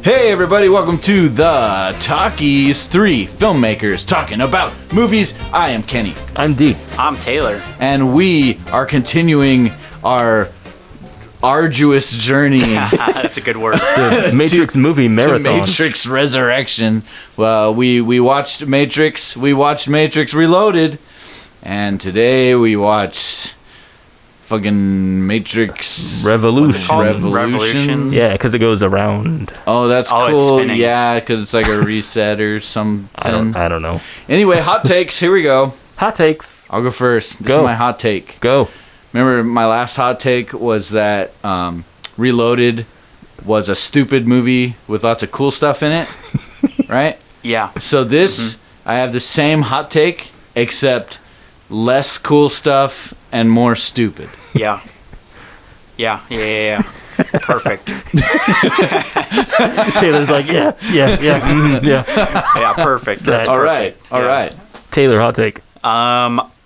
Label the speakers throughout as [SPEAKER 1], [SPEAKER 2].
[SPEAKER 1] Hey everybody, welcome to the Talkies, 3 filmmakers talking about movies. I am Kenny.
[SPEAKER 2] I'm D.
[SPEAKER 3] I'm Taylor.
[SPEAKER 1] And we are continuing our arduous journey
[SPEAKER 3] That's a good word.
[SPEAKER 2] The Matrix movie marathon.
[SPEAKER 1] to Matrix Resurrection. Well, we watched Matrix, Reloaded, and today we watched fucking Matrix
[SPEAKER 3] Revolution.
[SPEAKER 2] Yeah, because it goes around.
[SPEAKER 1] Oh, that's
[SPEAKER 3] Oh, it's
[SPEAKER 1] cool.
[SPEAKER 3] spinning.
[SPEAKER 1] Yeah, because it's like a reset or something.
[SPEAKER 2] I don't know.
[SPEAKER 1] Anyway, hot takes. Here we go.
[SPEAKER 2] Hot takes.
[SPEAKER 1] I'll go first. This
[SPEAKER 2] Go.
[SPEAKER 1] is my hot take.
[SPEAKER 2] Go.
[SPEAKER 1] Remember, my last hot take was that Reloaded was a stupid movie with lots of cool stuff in it, right?
[SPEAKER 3] Yeah.
[SPEAKER 1] So this, I have the same hot take, except less cool stuff and more stupid.
[SPEAKER 3] Yeah. Yeah. Perfect.
[SPEAKER 2] Taylor's like, yeah.
[SPEAKER 3] Yeah, perfect. That's
[SPEAKER 1] All right,
[SPEAKER 3] perfect.
[SPEAKER 1] all
[SPEAKER 3] Yeah.
[SPEAKER 1] right.
[SPEAKER 2] Taylor, hot take.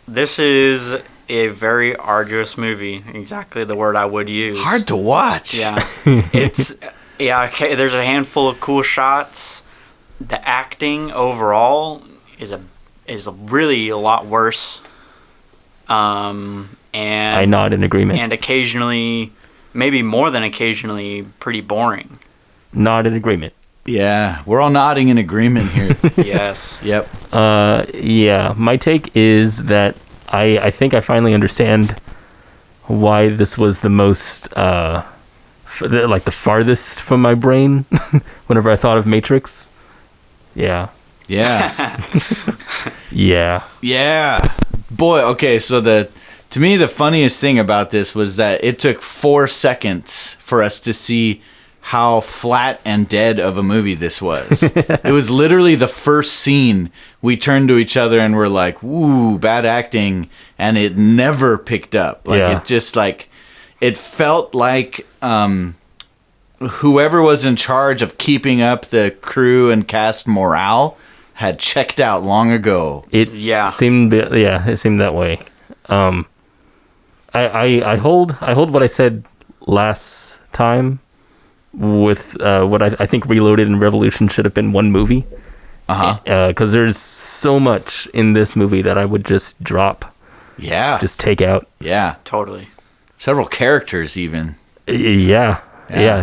[SPEAKER 3] This is a very arduous movie. Exactly the word I would use.
[SPEAKER 1] Hard to watch.
[SPEAKER 3] Yeah. Okay, there's a handful of cool shots. The acting overall is really a lot worse. And
[SPEAKER 2] I nod in agreement.
[SPEAKER 3] And occasionally, maybe more than occasionally, pretty boring.
[SPEAKER 2] Nod in agreement.
[SPEAKER 1] Yeah, we're all nodding in agreement here.
[SPEAKER 3] Yes.
[SPEAKER 1] Yep.
[SPEAKER 2] Yeah, my take is that I think I finally understand why this was the most, the farthest from my brain whenever I thought of Matrix. Yeah.
[SPEAKER 1] Yeah.
[SPEAKER 2] Yeah.
[SPEAKER 1] Yeah. Boy, okay, so to me the funniest thing about this was that it took 4 seconds for us to see how flat and dead of a movie this was. It was literally the first scene we turned to each other and were like, "Ooh, bad acting," and it never picked up. It just it felt like whoever was in charge of keeping up the crew and cast morale had checked out long ago.
[SPEAKER 2] It seemed that way. I hold what I said last time with what I think Reloaded and Revolution should have been one movie. Because there's so much in this movie that I would just drop.
[SPEAKER 1] Yeah.
[SPEAKER 2] Just take out.
[SPEAKER 1] Yeah.
[SPEAKER 3] Totally.
[SPEAKER 1] Several characters even.
[SPEAKER 2] Yeah.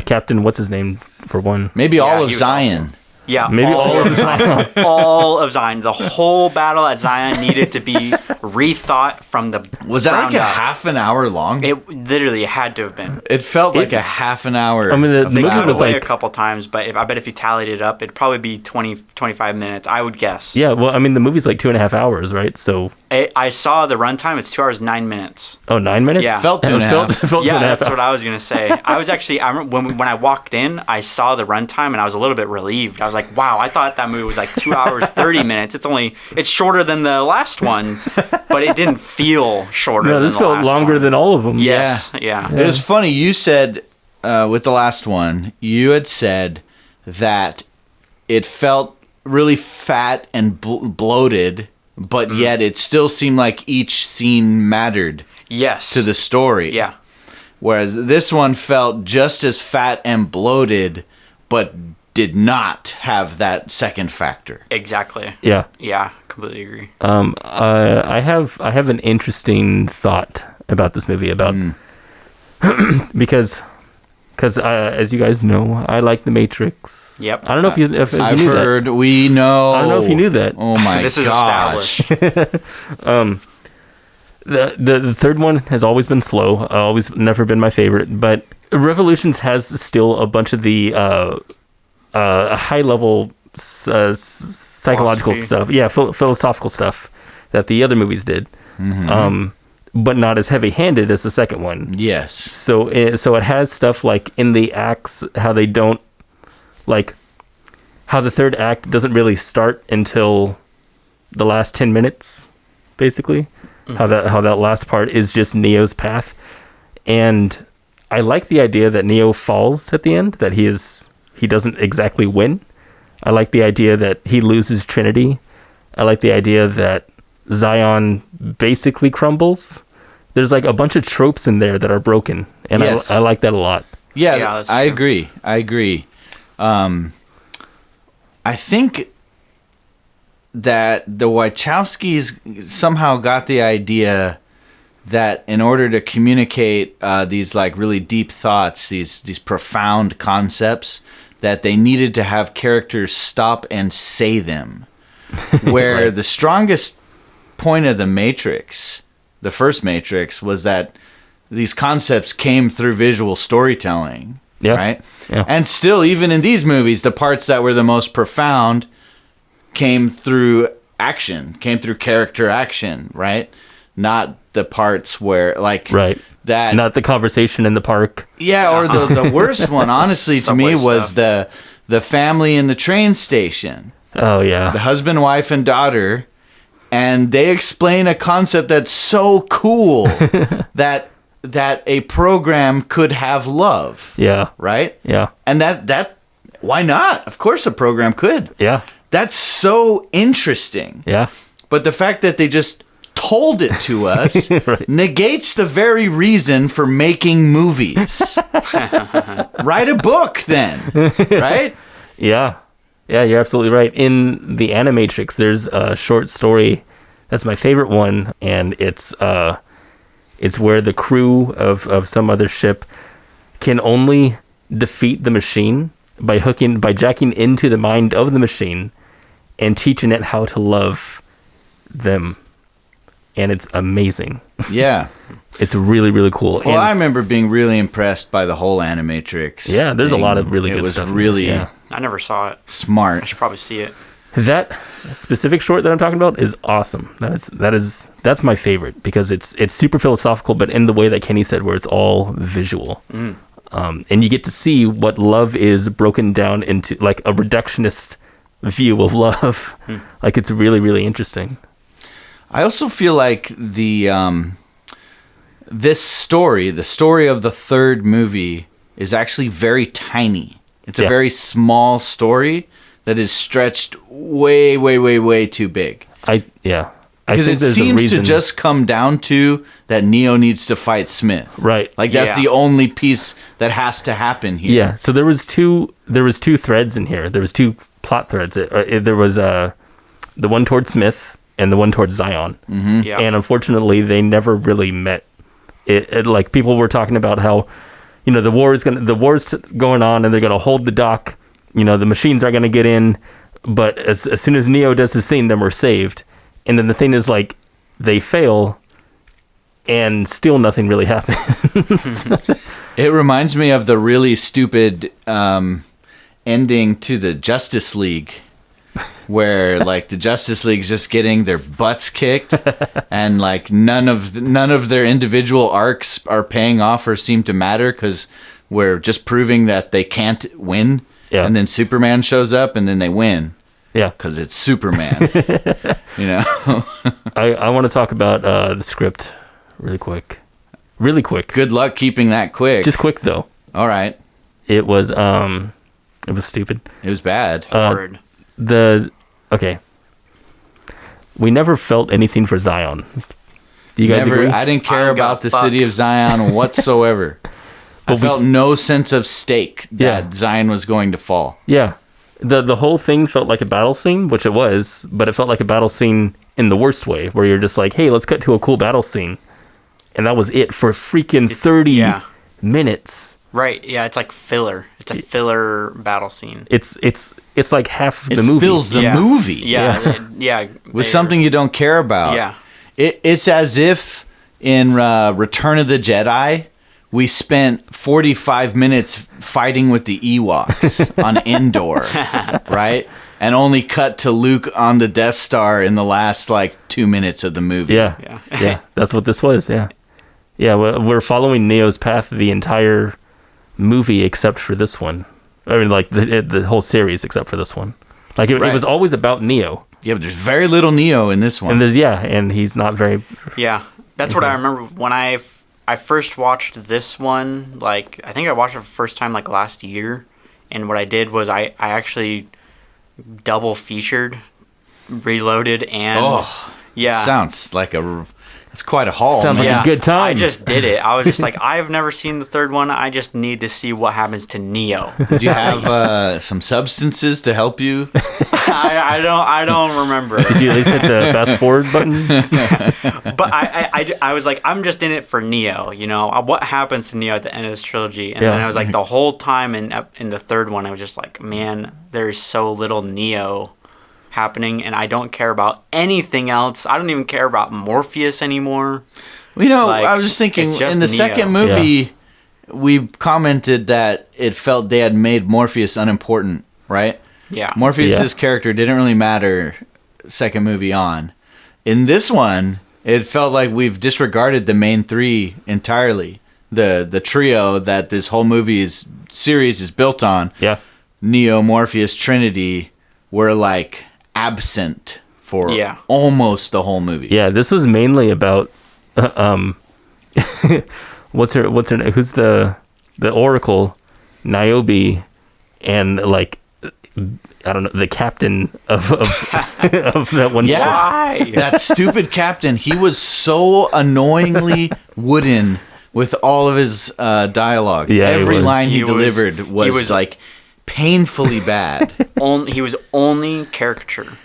[SPEAKER 2] Captain, what's his name for one?
[SPEAKER 1] Maybe all of
[SPEAKER 3] he was
[SPEAKER 1] Zion.
[SPEAKER 3] awesome. Yeah,
[SPEAKER 2] Maybe all of Zion.
[SPEAKER 3] all of Zion. The whole battle at Zion needed to be rethought from the
[SPEAKER 1] Was that
[SPEAKER 3] ground
[SPEAKER 1] like a
[SPEAKER 3] up.
[SPEAKER 1] half an hour long?
[SPEAKER 3] It literally had to have been.
[SPEAKER 1] It felt like a half an hour.
[SPEAKER 2] I mean, the
[SPEAKER 3] They
[SPEAKER 2] movie
[SPEAKER 3] cut
[SPEAKER 2] was
[SPEAKER 3] away
[SPEAKER 2] like
[SPEAKER 3] a couple times, but I bet if you tallied it up, it'd probably be 25 minutes, I would guess.
[SPEAKER 2] Yeah, well, I mean, the movie's like 2.5 hours, right? So
[SPEAKER 3] I saw the runtime. It's 2 hours, 9 minutes.
[SPEAKER 2] 9 minutes.
[SPEAKER 3] Yeah.
[SPEAKER 1] Felt 2.5.
[SPEAKER 2] Felt
[SPEAKER 3] Yeah,
[SPEAKER 2] 2.5
[SPEAKER 3] that's
[SPEAKER 2] hours.
[SPEAKER 3] what I was going to say. I remember when I walked in, I saw the runtime and I was a little bit relieved. I was like, wow, I thought that movie was like 2 hours, 30 minutes. It's shorter than the last one, but it didn't feel shorter
[SPEAKER 2] No,
[SPEAKER 3] than
[SPEAKER 2] this
[SPEAKER 3] the
[SPEAKER 2] felt
[SPEAKER 3] last
[SPEAKER 2] longer
[SPEAKER 3] one.
[SPEAKER 2] than all of them.
[SPEAKER 3] Yes, yeah.
[SPEAKER 1] It was funny. You said with the last one, you had said that it felt really fat and bloated, but yet it still seemed like each scene mattered
[SPEAKER 3] Yes.
[SPEAKER 1] to the story.
[SPEAKER 3] Yeah.
[SPEAKER 1] Whereas this one felt just as fat and bloated, but did not have that second factor.
[SPEAKER 3] Exactly.
[SPEAKER 2] Yeah.
[SPEAKER 3] Yeah, completely agree.
[SPEAKER 2] I have an interesting thought about this movie because as you guys know, I like The Matrix.
[SPEAKER 3] Yep.
[SPEAKER 2] I don't know if you
[SPEAKER 1] I've
[SPEAKER 2] knew
[SPEAKER 1] heard,
[SPEAKER 2] that.
[SPEAKER 1] we know.
[SPEAKER 2] I don't know if you knew that.
[SPEAKER 1] Oh my
[SPEAKER 3] This is
[SPEAKER 1] gosh.
[SPEAKER 3] established.
[SPEAKER 2] The third one has always been slow. Always never been my favorite. But Revolutions has still a bunch of the high level psychological
[SPEAKER 3] Philosophy.
[SPEAKER 2] stuff. Yeah, philosophical stuff that the other movies did. But not as heavy handed as the second one.
[SPEAKER 1] Yes.
[SPEAKER 2] So it has stuff like in the acts, how they don't, like, how the third act doesn't really start until the last 10 minutes, basically. How that last part is just Neo's path. And I like the idea that Neo falls at the end, that he doesn't exactly win. I like the idea that he loses Trinity. I like the idea that Zion basically crumbles. There's like a bunch of tropes in there that are broken, and
[SPEAKER 1] Yes.
[SPEAKER 2] I like that a lot.
[SPEAKER 1] Yeah,
[SPEAKER 3] Yeah, that's
[SPEAKER 1] I
[SPEAKER 3] true.
[SPEAKER 1] agree. I agree. I think that the Wachowskis somehow got the idea that in order to communicate these like really deep thoughts, these profound concepts, that they needed to have characters stop and say them. Where
[SPEAKER 2] Right.
[SPEAKER 1] the strongest point of the Matrix, the first Matrix, was that these concepts came through visual storytelling.
[SPEAKER 2] Yeah.
[SPEAKER 1] Right?
[SPEAKER 2] Yeah.
[SPEAKER 1] And still, even in these movies, the parts that were the most profound came through action, came through character action, right? Not the parts where, like,
[SPEAKER 2] Right.
[SPEAKER 1] that.
[SPEAKER 2] Not the conversation in the park.
[SPEAKER 1] Yeah, or the worst one, honestly, to me,
[SPEAKER 3] Subway
[SPEAKER 1] was
[SPEAKER 3] stuff.
[SPEAKER 1] the family in the train station.
[SPEAKER 2] Oh yeah.
[SPEAKER 1] The husband, wife, and daughter. And they explain a concept that's so cool that a program could have love,
[SPEAKER 2] Yeah.
[SPEAKER 1] right?
[SPEAKER 2] Yeah.
[SPEAKER 1] And that why not? Of course a program could.
[SPEAKER 2] Yeah.
[SPEAKER 1] That's so interesting.
[SPEAKER 2] Yeah.
[SPEAKER 1] But the fact that they just told it to us
[SPEAKER 2] Right.
[SPEAKER 1] negates the very reason for making movies. Write a book then, right?
[SPEAKER 2] Yeah. Yeah, you're absolutely right. In the Animatrix, there's a short story that's my favorite one, and it's where the crew of some other ship can only defeat the machine by jacking into the mind of the machine and teaching it how to love them. And it's amazing.
[SPEAKER 1] Yeah.
[SPEAKER 2] It's really, really cool.
[SPEAKER 1] Well,
[SPEAKER 2] and
[SPEAKER 1] I remember being really impressed by the whole Animatrix.
[SPEAKER 2] yeah, there's a
[SPEAKER 1] thing.
[SPEAKER 2] lot of really good
[SPEAKER 1] It was
[SPEAKER 2] stuff. in
[SPEAKER 1] really
[SPEAKER 2] there, yeah.
[SPEAKER 3] I never saw it. I
[SPEAKER 1] smart.
[SPEAKER 3] should probably see it.
[SPEAKER 2] That specific short that I'm talking about is awesome. That's my favorite because it's super philosophical, but in the way that Kenny said, where it's all visual, and you get to see what love is broken down into, like a reductionist view of love. Like it's really, really interesting.
[SPEAKER 1] I also feel like this story, the story of the third movie, is actually very tiny. It's a
[SPEAKER 2] Yeah.
[SPEAKER 1] very small story that is stretched way, way, way, way too big.
[SPEAKER 2] I
[SPEAKER 1] Because
[SPEAKER 2] think
[SPEAKER 1] it
[SPEAKER 2] there's a
[SPEAKER 1] seems to
[SPEAKER 2] reason.
[SPEAKER 1] just come down to that Neo needs to fight Smith.
[SPEAKER 2] Right.
[SPEAKER 1] Like that's
[SPEAKER 3] Yeah.
[SPEAKER 1] the only piece that has to happen here.
[SPEAKER 2] Yeah. So there was two threads in here. There was two plot threads. There was the one towards Smith and the one towards Zion.
[SPEAKER 3] Yeah.
[SPEAKER 2] And unfortunately, they never really met. It like people were talking about how, the war's going on and they're gonna hold the dock. The machines are gonna get in, but as soon as Neo does his thing, then we're saved. And then the thing is, like, they fail, and still nothing really happens.
[SPEAKER 1] It reminds me of the really stupid ending to the Justice League, where like the Justice League's just getting their butts kicked, and like none of their individual arcs are paying off or seem to matter because we're just proving that they can't win.
[SPEAKER 2] Yeah.
[SPEAKER 1] And then Superman shows up, and then they win
[SPEAKER 2] Yeah.
[SPEAKER 1] because it's Superman.
[SPEAKER 2] I want to talk about the script really quick. Really quick.
[SPEAKER 1] Good luck keeping that quick.
[SPEAKER 2] Just quick, though.
[SPEAKER 1] All right.
[SPEAKER 2] It was stupid.
[SPEAKER 1] It was bad.
[SPEAKER 3] Word.
[SPEAKER 2] Okay. We never felt anything for Zion. Do you guys agree?
[SPEAKER 1] I didn't care
[SPEAKER 3] I'm gonna
[SPEAKER 1] about the
[SPEAKER 3] fuck.
[SPEAKER 1] city of Zion whatsoever. I
[SPEAKER 2] we-
[SPEAKER 1] felt no sense of stake that
[SPEAKER 2] Yeah.
[SPEAKER 1] Zion was going to fall.
[SPEAKER 2] Yeah. The whole thing felt like a battle scene, which it was, but it felt like a battle scene in the worst way, where you're just like, hey, let's cut to a cool battle scene. And that was it for freaking 30
[SPEAKER 3] yeah.
[SPEAKER 2] minutes.
[SPEAKER 3] Right. Yeah. It's like filler. It's a filler battle scene.
[SPEAKER 2] It's like half of
[SPEAKER 1] It
[SPEAKER 2] the movie.
[SPEAKER 1] fills the
[SPEAKER 3] Yeah.
[SPEAKER 1] movie
[SPEAKER 3] Yeah.
[SPEAKER 1] with something you don't care about.
[SPEAKER 3] Yeah.
[SPEAKER 1] It's as if in Return of the Jedi, we spent 45 minutes fighting with the Ewoks on Endor, right? And only cut to Luke on the Death Star in the last, 2 minutes of the movie.
[SPEAKER 2] Yeah.
[SPEAKER 3] Yeah.
[SPEAKER 2] Yeah. That's what this was. Yeah. Yeah. We're following Neo's path the entire movie except for this one. I mean, like the whole series except for this one. Like it
[SPEAKER 1] Right.
[SPEAKER 2] was always about Neo.
[SPEAKER 1] Yeah, but there's very little Neo in this one.
[SPEAKER 2] And and he's not very.
[SPEAKER 3] Yeah. That's what I remember when I first watched this one. Like, I think I watched it for the first time last year. And what I did was I actually double featured Reloaded and
[SPEAKER 1] Oh,
[SPEAKER 3] yeah.
[SPEAKER 1] sounds like a It's quite a haul.
[SPEAKER 2] Sounds
[SPEAKER 1] man.
[SPEAKER 2] like a good time.
[SPEAKER 3] I just did it. I was just like, I've never seen the third one. I just need to see what happens to Neo.
[SPEAKER 1] Did you have some substances to help you?
[SPEAKER 3] I don't remember.
[SPEAKER 2] Did you at least hit the fast forward button?
[SPEAKER 3] But I was like, I'm just in it for Neo. You know, what happens to Neo at the end of this trilogy? And then I was like, the whole time in the third one, I was just like, man, there's so little Neo happening, and I don't care about anything else. I don't even care about Morpheus anymore.
[SPEAKER 1] Well, you know,
[SPEAKER 3] Like,
[SPEAKER 1] I was just thinking
[SPEAKER 3] it's just
[SPEAKER 1] in the
[SPEAKER 3] Neo.
[SPEAKER 1] second movie, we commented that it felt they had made Morpheus unimportant, right?
[SPEAKER 3] Yeah.
[SPEAKER 1] Morpheus's character didn't really matter second movie on. In this one, it felt like we've disregarded the main three entirely. The trio that this whole series is built on.
[SPEAKER 2] Yeah.
[SPEAKER 1] Neo, Morpheus, Trinity were like absent for almost the whole movie.
[SPEAKER 2] Yeah, this was mainly about what's her name? Who's the Oracle, Niobe, and like I don't know, the captain of of that one.
[SPEAKER 1] Yeah,
[SPEAKER 3] Why?
[SPEAKER 1] that stupid captain. He was so annoyingly wooden with all of his dialogue.
[SPEAKER 2] Yeah, he
[SPEAKER 1] every
[SPEAKER 2] was.
[SPEAKER 1] line he
[SPEAKER 3] He was-
[SPEAKER 1] delivered
[SPEAKER 3] he
[SPEAKER 1] was
[SPEAKER 3] was-
[SPEAKER 1] like painfully bad.
[SPEAKER 3] He was only caricature.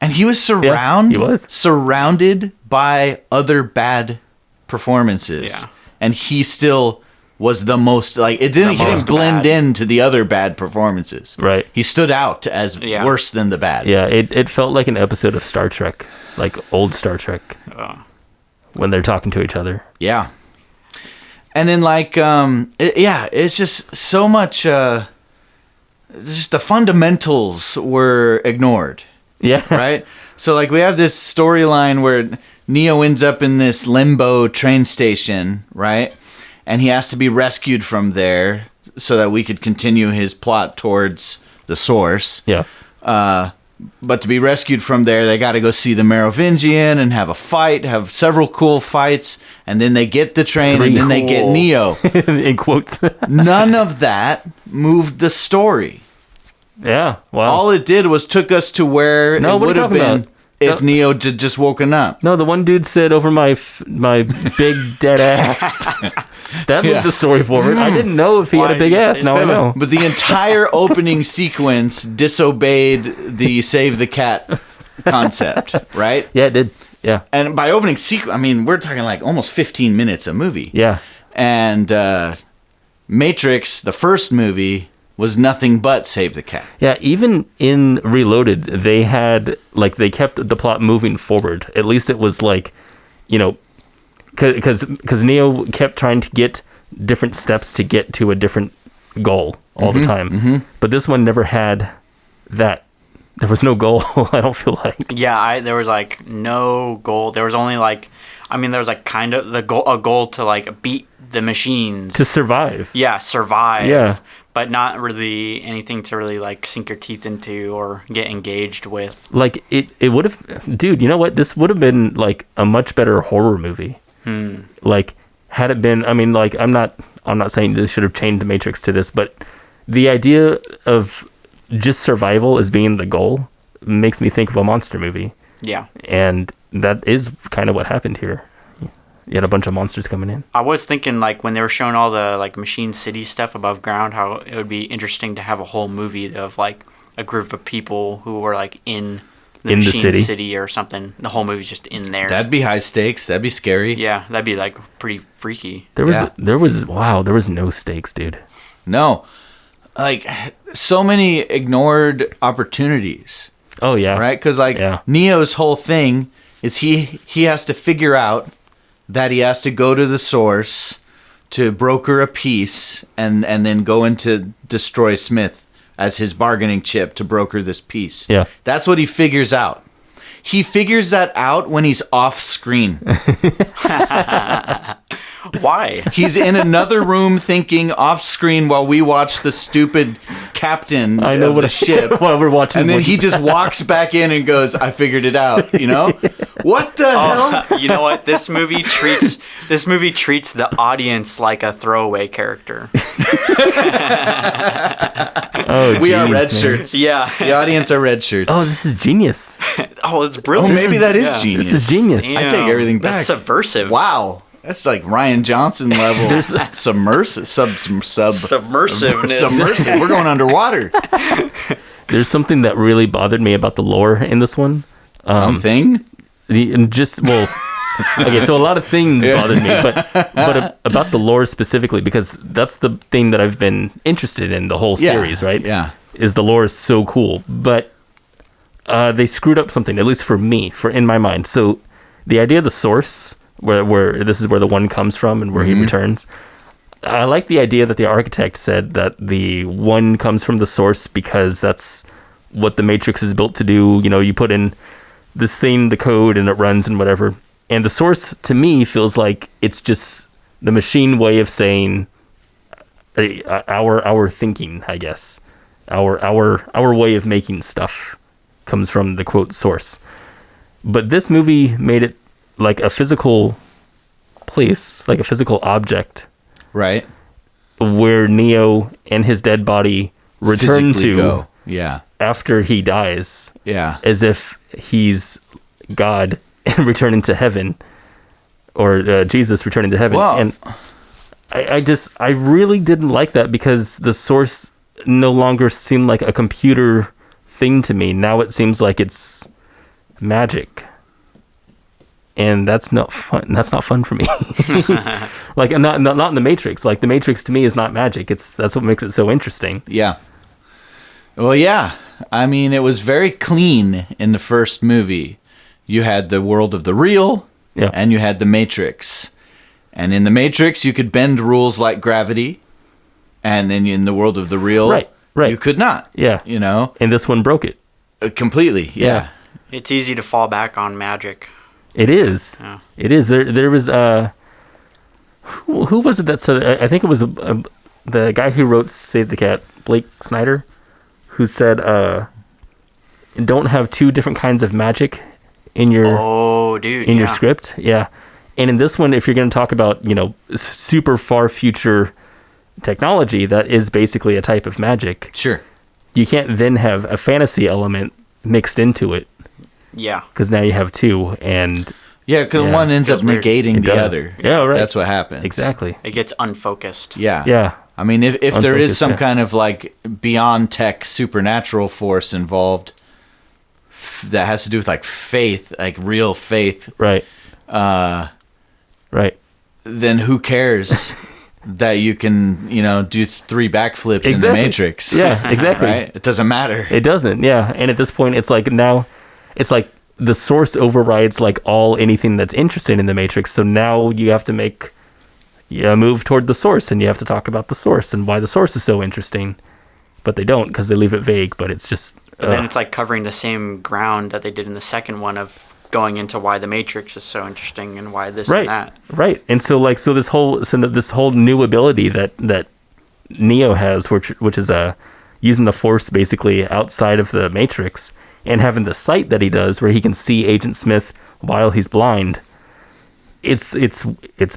[SPEAKER 1] And he was
[SPEAKER 2] he was.
[SPEAKER 1] surrounded by other bad performances.
[SPEAKER 3] Yeah.
[SPEAKER 1] And he still was the most like he didn't blend
[SPEAKER 3] bad.
[SPEAKER 1] into the other bad performances.
[SPEAKER 2] Right.
[SPEAKER 1] He stood out as worse than the bad.
[SPEAKER 2] Yeah, it felt like an episode of Star Trek, like old Star Trek, when they're talking to each other.
[SPEAKER 1] Yeah. And then like it's just so much just the fundamentals were ignored.
[SPEAKER 2] Yeah.
[SPEAKER 1] Right? So like we have this storyline where Neo ends up in this limbo train station, right? And he has to be rescued from there so that we could continue his plot towards the source.
[SPEAKER 2] Yeah.
[SPEAKER 1] But to be rescued from there, they got to go see the Merovingian and have a fight, have several cool fights, and then they get the train and then they get Neo.
[SPEAKER 2] In quotes.
[SPEAKER 1] None of that moved the story.
[SPEAKER 2] Yeah. Wow.
[SPEAKER 1] All it did was took us to where it
[SPEAKER 2] what are
[SPEAKER 1] would
[SPEAKER 2] you
[SPEAKER 1] have
[SPEAKER 2] talking
[SPEAKER 1] been
[SPEAKER 2] about?
[SPEAKER 1] if Neo had just woken up.
[SPEAKER 2] No, the one dude said over my big dead ass. That moved the story forward. I didn't know if he had a
[SPEAKER 3] Why
[SPEAKER 2] big
[SPEAKER 3] did you
[SPEAKER 2] ass.
[SPEAKER 3] say
[SPEAKER 2] Now I
[SPEAKER 3] that?
[SPEAKER 2] know.
[SPEAKER 1] But the entire opening sequence disobeyed the save the cat concept, right?
[SPEAKER 2] Yeah, it did. Yeah.
[SPEAKER 1] And by opening sequence, I mean, we're talking like almost 15 minutes a movie.
[SPEAKER 2] Yeah.
[SPEAKER 1] And Matrix, the first movie, was nothing but save the cat.
[SPEAKER 2] Yeah, even in Reloaded, they had, like, they kept the plot moving forward. At least it was like, you know, because Neo kept trying to get different steps to get to a different goal all the time. Mm-hmm. But this one never had that. There was no goal, I don't feel like.
[SPEAKER 3] Yeah, there was like no goal. There was only like, I mean, there was like kind of a goal to like beat the machines.
[SPEAKER 2] To survive.
[SPEAKER 3] Yeah, survive.
[SPEAKER 2] Yeah.
[SPEAKER 3] But not really anything to really like sink your teeth into or get engaged with.
[SPEAKER 2] Like, it would have... Dude, you know what? This would have been, like, a much better horror movie. Like, had it been... I mean, like, I'm not saying they should have changed The Matrix to this, but the idea of just survival as being the goal makes me think of a monster movie.
[SPEAKER 3] Yeah.
[SPEAKER 2] And that is kind of what happened here. You had a bunch of monsters coming in.
[SPEAKER 3] I was thinking, like, when they were showing all the, like, Machine City stuff above ground, how it would be interesting to have a whole movie of, like, a group of people who were, like, in the Machine City or something. The whole movie's just in there.
[SPEAKER 1] That'd be high stakes. That'd be scary.
[SPEAKER 3] Yeah, that'd be, like, pretty freaky.
[SPEAKER 2] There was no stakes, dude.
[SPEAKER 1] No. Like, so many ignored opportunities.
[SPEAKER 2] Oh, yeah.
[SPEAKER 1] Right? Because, like, Neo's whole thing is he has to figure out that he has to go to the source to broker a peace and then go into destroy Smith as his bargaining chip to broker this peace.
[SPEAKER 2] Yeah.
[SPEAKER 1] That's what he figures out. He figures that out when he's off screen.
[SPEAKER 3] Why?
[SPEAKER 1] He's in another room thinking off screen while we watch the stupid captain of the ship.
[SPEAKER 2] While we're watching.
[SPEAKER 1] And then he just walks back in and goes, I figured it out, you know? What the hell?
[SPEAKER 3] You know what? This movie treats the audience like a throwaway character.
[SPEAKER 2] Oh,
[SPEAKER 1] We are red
[SPEAKER 2] man.
[SPEAKER 1] shirts.
[SPEAKER 3] Yeah.
[SPEAKER 1] The audience are red shirts.
[SPEAKER 2] Oh, this is genius.
[SPEAKER 3] wow, it's brilliant.
[SPEAKER 1] Oh, maybe that is
[SPEAKER 3] Yeah.
[SPEAKER 1] genius.
[SPEAKER 2] It's a genius.
[SPEAKER 1] I take everything back.
[SPEAKER 3] That's subversive.
[SPEAKER 1] Wow. That's like Ryan Johnson level submersive.
[SPEAKER 3] Submersiveness.
[SPEAKER 1] Submersive. We're going underwater.
[SPEAKER 2] There's something that really bothered me about the lore in this one.
[SPEAKER 1] Something?
[SPEAKER 2] Okay, so a lot of things bothered me, but about the lore specifically, because that's the thing that I've been interested in the whole series, right?
[SPEAKER 1] Yeah.
[SPEAKER 2] Is the lore is so cool, but they screwed up something, at least for me, in my mind. So the idea of the source, where this is where the one comes from and where he returns, I like the idea that the architect said that the one comes from the source because that's what the Matrix is built to do. You know, you put in this thing, the code, and it runs and whatever. And the source, to me, feels like it's just the machine way of saying our thinking, I guess. Our way of making stuff comes from the quote source. But this movie made it like a physical place, like a physical object.
[SPEAKER 1] Right.
[SPEAKER 2] Where Neo and his dead body return
[SPEAKER 1] Physically
[SPEAKER 2] to
[SPEAKER 1] go. Yeah.
[SPEAKER 2] after he dies.
[SPEAKER 1] Yeah.
[SPEAKER 2] As if he's God and returning to heaven, or Jesus returning to heaven.
[SPEAKER 1] Wow.
[SPEAKER 2] And I really didn't like that, because the source no longer seemed like a computer thing to me. Now it seems like it's magic. And that's not fun. That's not fun for me. Like not in the Matrix. Like the Matrix to me is not magic. That's what makes it so interesting.
[SPEAKER 1] Yeah. Well, yeah. I mean, it was very clean in the first movie. You had the world of the real, and you had the Matrix. And in the Matrix, you could bend rules like gravity, and then in the world of the real,
[SPEAKER 2] right.
[SPEAKER 1] you could not.
[SPEAKER 2] Yeah.
[SPEAKER 1] You know?
[SPEAKER 2] And this one broke it.
[SPEAKER 1] Completely, yeah.
[SPEAKER 3] It's easy to fall back on magic.
[SPEAKER 2] It is.
[SPEAKER 3] Yeah.
[SPEAKER 2] It is. There was who was it that said? I think it was the guy who wrote Save the Cat, Blake Snyder, who said, "Don't have two different kinds of magic in your your script." Yeah, and in this one, if you're going to talk about super far future technology, that is basically a type of magic.
[SPEAKER 1] Sure.
[SPEAKER 2] You can't then have a fantasy element mixed into it.
[SPEAKER 3] Yeah.
[SPEAKER 2] Because now you have two, and
[SPEAKER 1] because one ends up
[SPEAKER 3] Feels weird.
[SPEAKER 1] negating
[SPEAKER 2] It
[SPEAKER 1] the
[SPEAKER 2] does.
[SPEAKER 1] other.
[SPEAKER 2] Yeah, right.
[SPEAKER 1] That's what happens.
[SPEAKER 2] Exactly.
[SPEAKER 3] It gets unfocused.
[SPEAKER 1] Yeah.
[SPEAKER 2] Yeah.
[SPEAKER 1] I mean, if there is
[SPEAKER 2] Unfocused,
[SPEAKER 1] some
[SPEAKER 2] yeah.
[SPEAKER 1] kind of like beyond tech supernatural force involved that has to do with like faith, like real faith,
[SPEAKER 2] Right. Right.
[SPEAKER 1] then who cares that you can, do 3 backflips in the Matrix?
[SPEAKER 2] Yeah, exactly.
[SPEAKER 1] Right? It doesn't matter.
[SPEAKER 2] It doesn't, yeah. And at this point, it's like the source overrides like anything that's interesting in the Matrix. So now you have to make a move toward the source, and you have to talk about the source and why the source is so interesting. But they don't, because they leave it vague, but it's just...
[SPEAKER 3] But then it's like covering the same ground that they did in the second one of going into why the Matrix is so interesting and why this and that.
[SPEAKER 2] Right. And so this whole new ability that Neo has, which is using the Force basically outside of the Matrix, and having the sight that he does where he can see Agent Smith while he's blind. It's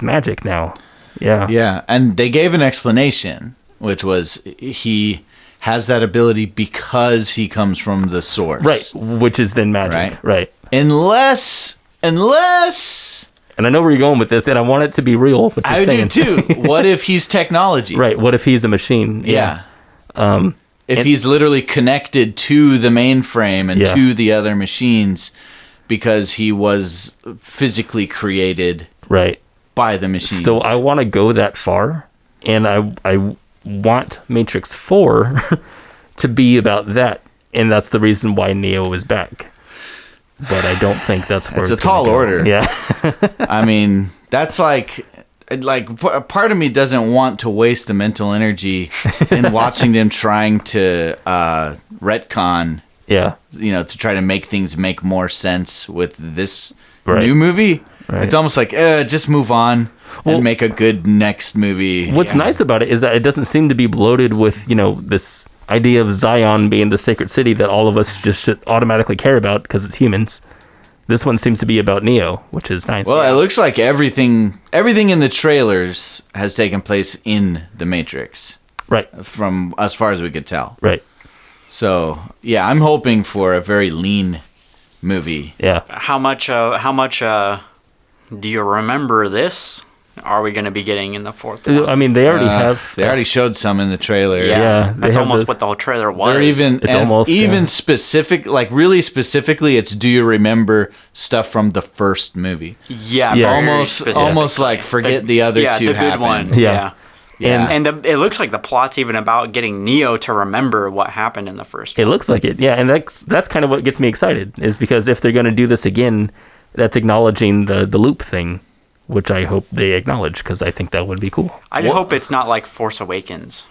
[SPEAKER 2] magic now. Yeah.
[SPEAKER 1] Yeah, and they gave an explanation, which was he has that ability because he comes from the source.
[SPEAKER 2] Right, which is then magic. Right.
[SPEAKER 1] Unless and
[SPEAKER 2] I know where you're going with this, and I want it to be real. What you're
[SPEAKER 1] I
[SPEAKER 2] saying.
[SPEAKER 1] do too. What if he's technology?
[SPEAKER 2] Right. What if he's a machine?
[SPEAKER 1] Yeah. If he's literally connected to the mainframe and to the other machines because he was physically created by the machines.
[SPEAKER 2] So I want to go that far, and I want Matrix 4 to be about that, and that's the reason why Neo is back. But I don't think that's where
[SPEAKER 1] it's a
[SPEAKER 2] gonna
[SPEAKER 1] tall
[SPEAKER 2] go.
[SPEAKER 1] order.
[SPEAKER 2] Yeah.
[SPEAKER 1] I mean, that's like part of me doesn't want to waste the mental energy in watching them trying to retcon, to try to make things make more sense with this new movie. Right. It's almost like just move on and make a good next movie.
[SPEAKER 2] What's nice about it is that it doesn't seem to be bloated with this idea of Zion being the sacred city that all of us just should automatically care about because it's humans. This one seems to be about Neo, which is nice.
[SPEAKER 1] Well, it looks like everything in the trailers has taken place in the Matrix.
[SPEAKER 2] Right.
[SPEAKER 1] From as far as we could tell.
[SPEAKER 2] Right.
[SPEAKER 1] So, yeah, I'm hoping for a very lean movie.
[SPEAKER 2] Yeah.
[SPEAKER 3] How much do you remember this? Are we going to be getting in the fourth one?
[SPEAKER 2] I mean, they already have.
[SPEAKER 1] They already showed some in the trailer.
[SPEAKER 2] Yeah, they
[SPEAKER 3] that's
[SPEAKER 2] have
[SPEAKER 3] almost
[SPEAKER 2] the-
[SPEAKER 3] what the whole trailer was.
[SPEAKER 1] They're even
[SPEAKER 2] It's almost,
[SPEAKER 1] even
[SPEAKER 2] yeah.
[SPEAKER 1] specific, like really specifically. It's do you remember stuff from the first movie?
[SPEAKER 3] yeah,
[SPEAKER 2] Yeah.
[SPEAKER 3] very
[SPEAKER 1] Almost
[SPEAKER 3] specifically.
[SPEAKER 1] like forget the other two
[SPEAKER 3] the good
[SPEAKER 1] happened.
[SPEAKER 3] one.
[SPEAKER 2] Yeah.
[SPEAKER 1] Yeah.
[SPEAKER 3] And it looks like the plot's even about getting Neo to remember what happened in the first
[SPEAKER 2] It
[SPEAKER 3] one.
[SPEAKER 2] looks like it. Yeah, and that's kind of what gets me excited is because if they're going to do this again, that's acknowledging the loop thing, which I hope they acknowledge because I think that would be cool.
[SPEAKER 3] I hope it's not like Force Awakens.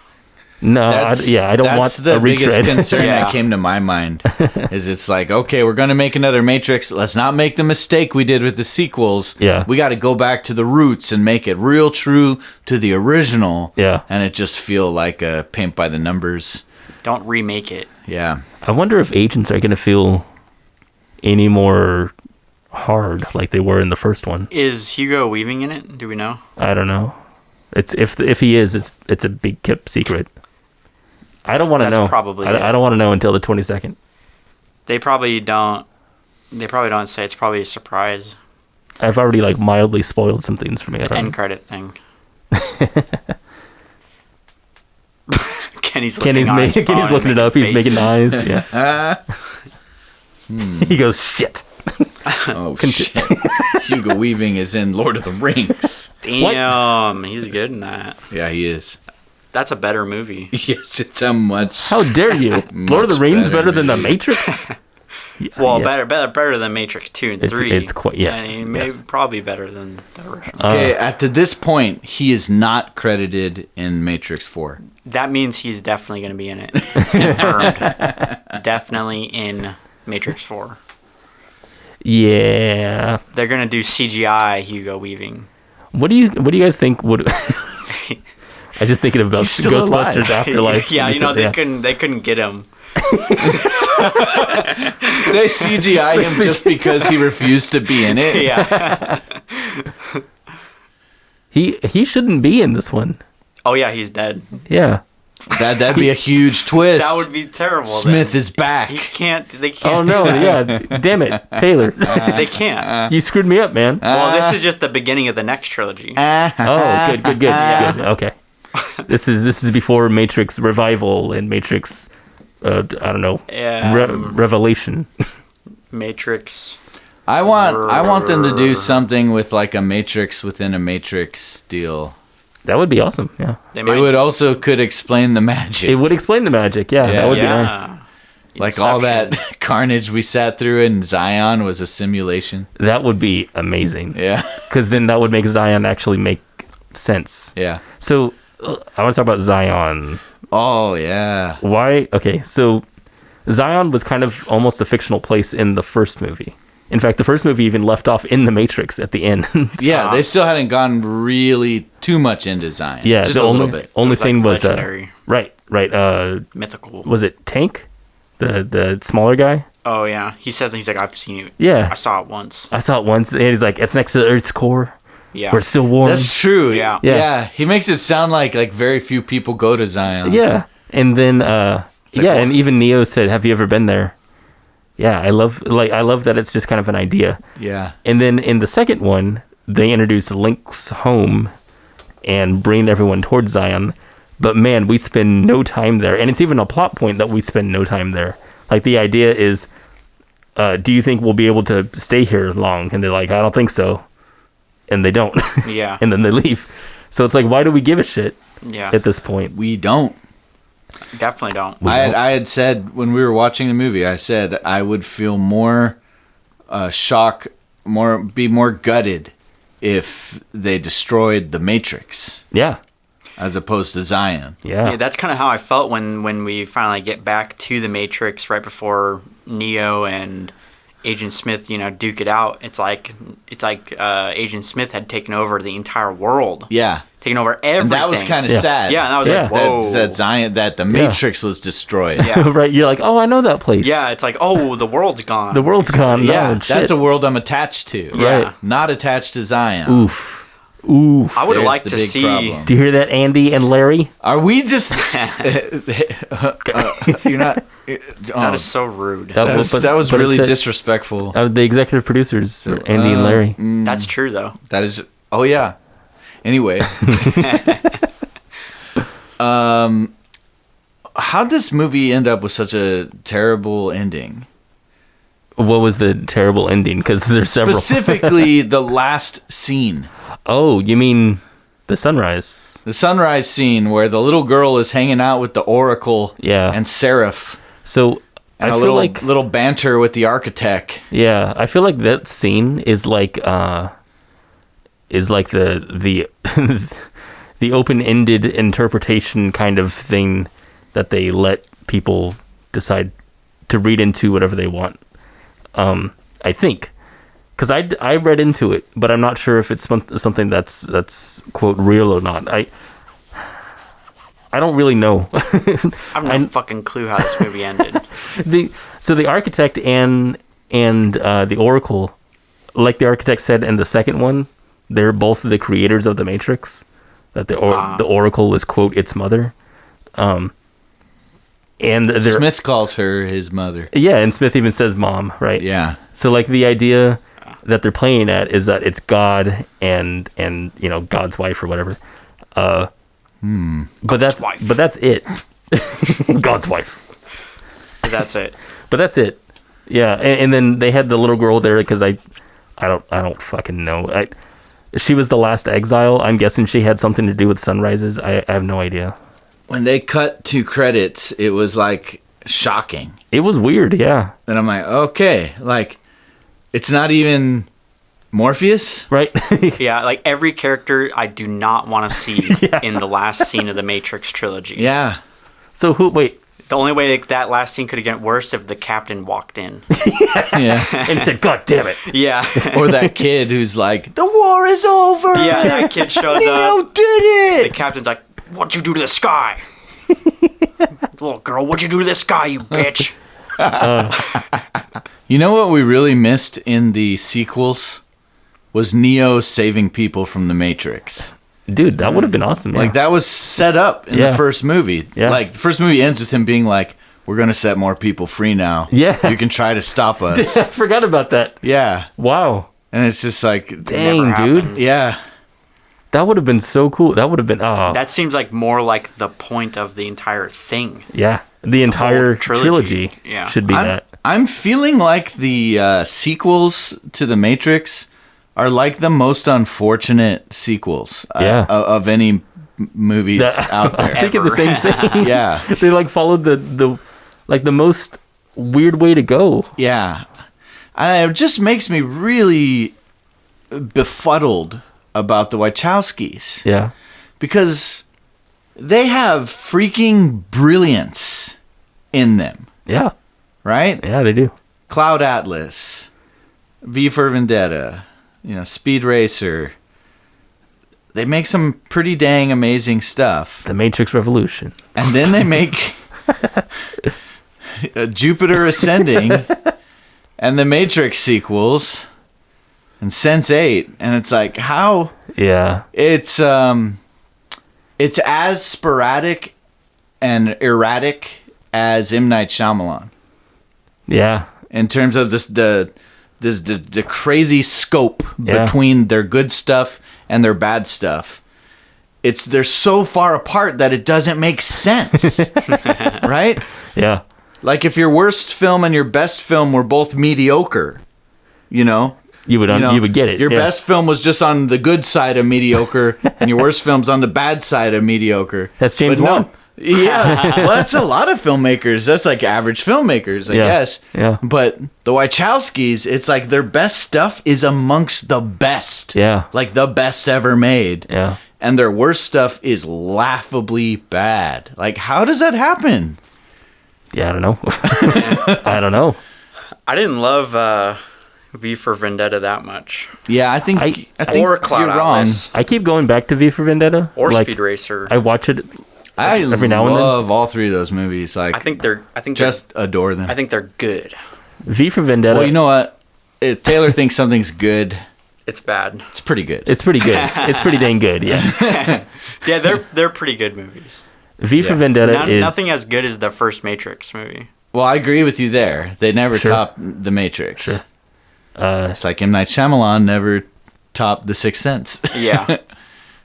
[SPEAKER 2] No, I don't want
[SPEAKER 1] that's the
[SPEAKER 2] a
[SPEAKER 1] biggest
[SPEAKER 2] retread.
[SPEAKER 1] concern
[SPEAKER 3] Yeah.
[SPEAKER 1] that came to my mind. Is it's like, okay, we're gonna make another Matrix. Let's not make the mistake we did with the sequels.
[SPEAKER 2] Yeah.
[SPEAKER 1] we got to go back to the roots and make it real true to the original.
[SPEAKER 2] Yeah.
[SPEAKER 1] and it just feel like a paint by the numbers.
[SPEAKER 3] Don't remake it.
[SPEAKER 1] Yeah,
[SPEAKER 2] I wonder if agents are going to feel any more hard like they were in the first one.
[SPEAKER 3] Is Hugo Weaving in it? Do we know?
[SPEAKER 2] I don't know. It's if he is, it's a big kept secret. I don't want to
[SPEAKER 3] That's
[SPEAKER 2] know.
[SPEAKER 3] probably it.
[SPEAKER 2] I don't want to know until the 22nd.
[SPEAKER 3] They probably don't say. It's probably a surprise.
[SPEAKER 2] I've already like mildly spoiled some things for me.
[SPEAKER 3] It's an end credit thing. Kenny's
[SPEAKER 2] Kenny's looking it up. He's making eyes. Yeah. He goes shit.
[SPEAKER 1] oh shit. Hugo Weaving is in Lord of the Rings.
[SPEAKER 3] Damn, he's good in that.
[SPEAKER 1] Yeah, he is.
[SPEAKER 3] That's a better movie.
[SPEAKER 1] Yes, it's a much.
[SPEAKER 2] How dare you? Lord of the
[SPEAKER 1] Much
[SPEAKER 2] Rings
[SPEAKER 1] better
[SPEAKER 2] better than the
[SPEAKER 1] movie.
[SPEAKER 2] Matrix? Yeah,
[SPEAKER 3] Well,
[SPEAKER 2] yes.
[SPEAKER 3] better than Matrix 2 and 3.
[SPEAKER 2] It's quite yes.
[SPEAKER 3] I mean, maybe
[SPEAKER 2] yes.
[SPEAKER 3] probably better than the original.
[SPEAKER 1] Okay, at to this point, he is not credited in Matrix 4.
[SPEAKER 3] That means he's definitely going to be in it. Confirmed. Definitely in Matrix 4.
[SPEAKER 2] Yeah.
[SPEAKER 3] They're going to do CGI Hugo Weaving.
[SPEAKER 2] What do you guys think would? I just thinking about
[SPEAKER 1] He's still
[SPEAKER 2] Ghostbusters
[SPEAKER 1] alive.
[SPEAKER 2] Afterlife.
[SPEAKER 3] Yeah, you know,
[SPEAKER 2] Yeah.
[SPEAKER 3] they couldn't get him.
[SPEAKER 1] They CGI him just because he refused to be in it.
[SPEAKER 3] Yeah.
[SPEAKER 2] He shouldn't be in this one.
[SPEAKER 3] Oh yeah, he's dead.
[SPEAKER 2] Yeah.
[SPEAKER 1] That'd be a huge twist.
[SPEAKER 3] That would be terrible.
[SPEAKER 1] Smith
[SPEAKER 3] then.
[SPEAKER 1] is back.
[SPEAKER 3] They can't.
[SPEAKER 2] Oh no.
[SPEAKER 3] do that.
[SPEAKER 2] Yeah. Damn it, Taylor.
[SPEAKER 3] They can't.
[SPEAKER 2] You screwed me up, man.
[SPEAKER 3] Well, this is just the beginning of the next trilogy.
[SPEAKER 2] Oh, good. Good. Okay. This is before Matrix Revival and Matrix. I don't know. Revelation.
[SPEAKER 3] Matrix.
[SPEAKER 1] I want them to do something with like a Matrix within a Matrix deal.
[SPEAKER 2] That would be awesome. Yeah.
[SPEAKER 3] They
[SPEAKER 1] It would also could explain the magic.
[SPEAKER 2] It would explain the magic. Yeah. That would be nice.
[SPEAKER 1] Like all
[SPEAKER 3] Inception.
[SPEAKER 1] that carnage we sat through in Zion was a simulation.
[SPEAKER 2] That would be amazing.
[SPEAKER 1] Yeah.
[SPEAKER 2] Because then that would make Zion actually make sense.
[SPEAKER 1] Yeah.
[SPEAKER 2] So I want to talk about Zion.
[SPEAKER 1] Oh, yeah.
[SPEAKER 2] Why? Okay, so Zion was kind of almost a fictional place in the first movie. In fact, the first movie even left off in the Matrix at the end.
[SPEAKER 1] Yeah, they still hadn't gone really too much into Zion.
[SPEAKER 2] Yeah,
[SPEAKER 1] just
[SPEAKER 2] the
[SPEAKER 1] a
[SPEAKER 2] only,
[SPEAKER 1] little bit.
[SPEAKER 2] Only
[SPEAKER 3] It was,
[SPEAKER 2] thing
[SPEAKER 3] like,
[SPEAKER 2] was
[SPEAKER 3] legendary.
[SPEAKER 2] right.
[SPEAKER 3] Mythical.
[SPEAKER 2] Was it Tank, the smaller guy?
[SPEAKER 3] Oh yeah, he's like, I've seen it.
[SPEAKER 2] Yeah.
[SPEAKER 3] I saw it once.
[SPEAKER 2] I saw it once, and he's like, it's next to the Earth's core,
[SPEAKER 3] Yeah.
[SPEAKER 2] where it's still warm.
[SPEAKER 1] That's true.
[SPEAKER 3] Yeah.
[SPEAKER 2] Yeah.
[SPEAKER 1] He makes it sound like very few people go to Zion.
[SPEAKER 2] Yeah, and then
[SPEAKER 1] like,
[SPEAKER 2] and even Neo said, "Have you ever been there?" Yeah, I love that it's just kind of an idea.
[SPEAKER 1] Yeah.
[SPEAKER 2] And then in the second one, they introduce Link's home and bring everyone towards Zion. But man, we spend no time there. And it's even a plot point that we spend no time there. Like the idea is, do you think we'll be able to stay here long? And they're like, I don't think so. And they don't.
[SPEAKER 3] Yeah.
[SPEAKER 2] And then they leave. So it's like, why do we give a shit
[SPEAKER 3] Yeah.
[SPEAKER 2] at this point?
[SPEAKER 1] We don't.
[SPEAKER 3] Definitely don't.
[SPEAKER 1] I had said when we were watching the movie, I said I would feel more shock, be more gutted if they destroyed the Matrix
[SPEAKER 2] Yeah.
[SPEAKER 1] as opposed to Zion.
[SPEAKER 2] Yeah.
[SPEAKER 3] Yeah, that's kind of how I felt when we finally get back to the Matrix right before Neo and Agent Smith, duke it out. It's like Agent Smith had taken over the entire world,
[SPEAKER 1] Yeah.
[SPEAKER 3] taken over everything.
[SPEAKER 1] And that was kind of
[SPEAKER 2] Yeah.
[SPEAKER 1] sad.
[SPEAKER 3] Yeah, and I was
[SPEAKER 2] Yeah.
[SPEAKER 3] like, whoa.
[SPEAKER 1] That the Matrix was destroyed.
[SPEAKER 3] Yeah.
[SPEAKER 2] Right. You're like, oh, I know that place.
[SPEAKER 3] Yeah, it's like, oh, the world's gone.
[SPEAKER 2] The world's gone.
[SPEAKER 1] Yeah,
[SPEAKER 2] No, shit.
[SPEAKER 1] that's a world I'm attached to.
[SPEAKER 3] Yeah.
[SPEAKER 2] Right.
[SPEAKER 1] Not attached to Zion.
[SPEAKER 2] Oof. Ooh.
[SPEAKER 3] I would
[SPEAKER 1] There's
[SPEAKER 3] like
[SPEAKER 1] the
[SPEAKER 3] to
[SPEAKER 1] big
[SPEAKER 3] see.
[SPEAKER 1] problem.
[SPEAKER 2] Do you hear that, Andy and Larry?
[SPEAKER 1] Are we just? You're not.
[SPEAKER 3] That is so rude.
[SPEAKER 1] That was
[SPEAKER 2] but
[SPEAKER 1] really
[SPEAKER 2] it said-
[SPEAKER 1] disrespectful.
[SPEAKER 2] The executive producers are Andy and Larry.
[SPEAKER 3] That's true though.
[SPEAKER 1] That is. Oh yeah. Anyway. How'd this movie end up with such a terrible ending?
[SPEAKER 2] What was the terrible ending? Because there's several.
[SPEAKER 1] Specifically, the last scene.
[SPEAKER 2] Oh, you mean the sunrise?
[SPEAKER 1] The sunrise scene where the little girl is hanging out with the Oracle
[SPEAKER 2] Yeah.
[SPEAKER 1] and Seraph.
[SPEAKER 2] So
[SPEAKER 1] And
[SPEAKER 2] I
[SPEAKER 1] a
[SPEAKER 2] feel like
[SPEAKER 1] little banter with the architect.
[SPEAKER 2] yeah, I feel like that scene is like the the open-ended interpretation kind of thing that they let people decide to read into whatever they want. I think, because I read into it, but I'm not sure if it's something that's quote real or not. I don't really know.
[SPEAKER 3] I have no fucking clue how this movie ended.
[SPEAKER 2] So the architect and the Oracle, like the architect said in the second one, they're both the creators of the Matrix. That the Oracle is quote its mother. And
[SPEAKER 1] Smith calls her his mother.
[SPEAKER 2] Yeah, and Smith even says mom, right?
[SPEAKER 1] Yeah.
[SPEAKER 2] So like the idea that they're playing at is that it's God and you know God's wife or whatever. But that's it. God's wife.
[SPEAKER 3] That's it.
[SPEAKER 2] But that's it. Yeah, and then they had the little girl there because I don't fucking know. She was the last exile. I'm guessing she had something to do with sunrises. I have no idea.
[SPEAKER 1] When they cut to credits, it was like shocking.
[SPEAKER 2] It was weird, yeah.
[SPEAKER 1] And I'm like, okay, like it's not even Morpheus,
[SPEAKER 2] right?
[SPEAKER 3] Yeah, like every character I do not want to see in the last scene of the Matrix trilogy.
[SPEAKER 1] Yeah.
[SPEAKER 2] So wait.
[SPEAKER 3] The only way that last scene could have gotten worse if the captain walked in.
[SPEAKER 1] Yeah.
[SPEAKER 2] And he said, God damn it.
[SPEAKER 3] Yeah.
[SPEAKER 1] Or that kid who's like, the war is over.
[SPEAKER 3] Yeah, that kid shows
[SPEAKER 1] Neo
[SPEAKER 3] up.
[SPEAKER 1] did it.
[SPEAKER 3] The captain's like, what'd you do to the sky? Little girl, what'd you do to the sky, you bitch?
[SPEAKER 1] You know what we really missed in the sequels was Neo saving people from the Matrix.
[SPEAKER 2] Dude, that would have been awesome. Yeah.
[SPEAKER 1] Like that was set up in the first movie.
[SPEAKER 2] Yeah.
[SPEAKER 1] Like the first movie ends with him being like, we're going to set more people free now.
[SPEAKER 2] Yeah.
[SPEAKER 1] You can try to stop us.
[SPEAKER 2] I forgot about that.
[SPEAKER 1] Yeah.
[SPEAKER 2] Wow.
[SPEAKER 1] And it's just like,
[SPEAKER 2] Dang, dude.
[SPEAKER 1] Yeah.
[SPEAKER 2] That would have been so cool. That would have been
[SPEAKER 3] That seems like more like the point of the entire thing.
[SPEAKER 2] Yeah. The entire trilogy
[SPEAKER 3] Yeah.
[SPEAKER 2] should be that.
[SPEAKER 1] I'm feeling like the sequels to The Matrix are like the most unfortunate sequels of any movies out there.
[SPEAKER 2] I'm thinking the same thing.
[SPEAKER 1] Yeah.
[SPEAKER 2] They like followed the most weird way to go.
[SPEAKER 1] Yeah. And it just makes me really befuddled about the Wachowskis.
[SPEAKER 2] Yeah.
[SPEAKER 1] Because they have freaking brilliance in them.
[SPEAKER 2] Yeah.
[SPEAKER 1] Right?
[SPEAKER 2] Yeah, they do.
[SPEAKER 1] Cloud Atlas, V for Vendetta, Speed Racer. They make some pretty dang amazing stuff.
[SPEAKER 2] The Matrix Revolution.
[SPEAKER 1] And then they make Jupiter Ascending and the Matrix sequels and Sense8, and it's like how it's as sporadic and erratic as M. Night Shyamalan.
[SPEAKER 2] Yeah.
[SPEAKER 1] In terms of the crazy scope between their good stuff and their bad stuff. They're so far apart that it doesn't make sense. Right?
[SPEAKER 2] Yeah.
[SPEAKER 1] Like if your worst film and your best film were both mediocre, you would get it. Your best film was just on the good side of mediocre, and your worst film's on the bad side of mediocre.
[SPEAKER 2] That's James Wan.
[SPEAKER 1] Yeah, well, that's a lot of filmmakers. That's like average filmmakers, I guess.
[SPEAKER 2] Yeah.
[SPEAKER 1] But the Wachowskis, it's like their best stuff is amongst the best.
[SPEAKER 2] Yeah.
[SPEAKER 1] Like the best ever made.
[SPEAKER 2] Yeah.
[SPEAKER 1] And their worst stuff is laughably bad. Like, how does that happen?
[SPEAKER 2] Yeah, I don't know. I don't know.
[SPEAKER 3] I didn't love V for Vendetta that much.
[SPEAKER 1] Yeah, I think
[SPEAKER 3] or Cloud
[SPEAKER 1] you're wrong.
[SPEAKER 3] Atlas.
[SPEAKER 2] I keep going back to V for Vendetta.
[SPEAKER 3] Or Speed Racer.
[SPEAKER 2] I watch it every now and then.
[SPEAKER 1] I love all three of those movies. Like,
[SPEAKER 3] I think
[SPEAKER 1] just adore them.
[SPEAKER 3] I think they're good.
[SPEAKER 2] V for Vendetta.
[SPEAKER 1] Well, you know what? If Taylor thinks something's good,
[SPEAKER 3] It's bad.
[SPEAKER 1] It's pretty good.
[SPEAKER 2] It's pretty good. It's pretty dang good. Yeah.
[SPEAKER 3] Yeah, they're pretty good movies.
[SPEAKER 2] V for
[SPEAKER 1] Yeah.
[SPEAKER 2] Vendetta is
[SPEAKER 3] Nothing as good as the first Matrix movie.
[SPEAKER 1] Well, I agree with you there. They never
[SPEAKER 2] Sure.
[SPEAKER 1] topped The Matrix.
[SPEAKER 2] Sure.
[SPEAKER 1] It's like M. Night Shyamalan never topped The Sixth Sense.
[SPEAKER 3] Yeah.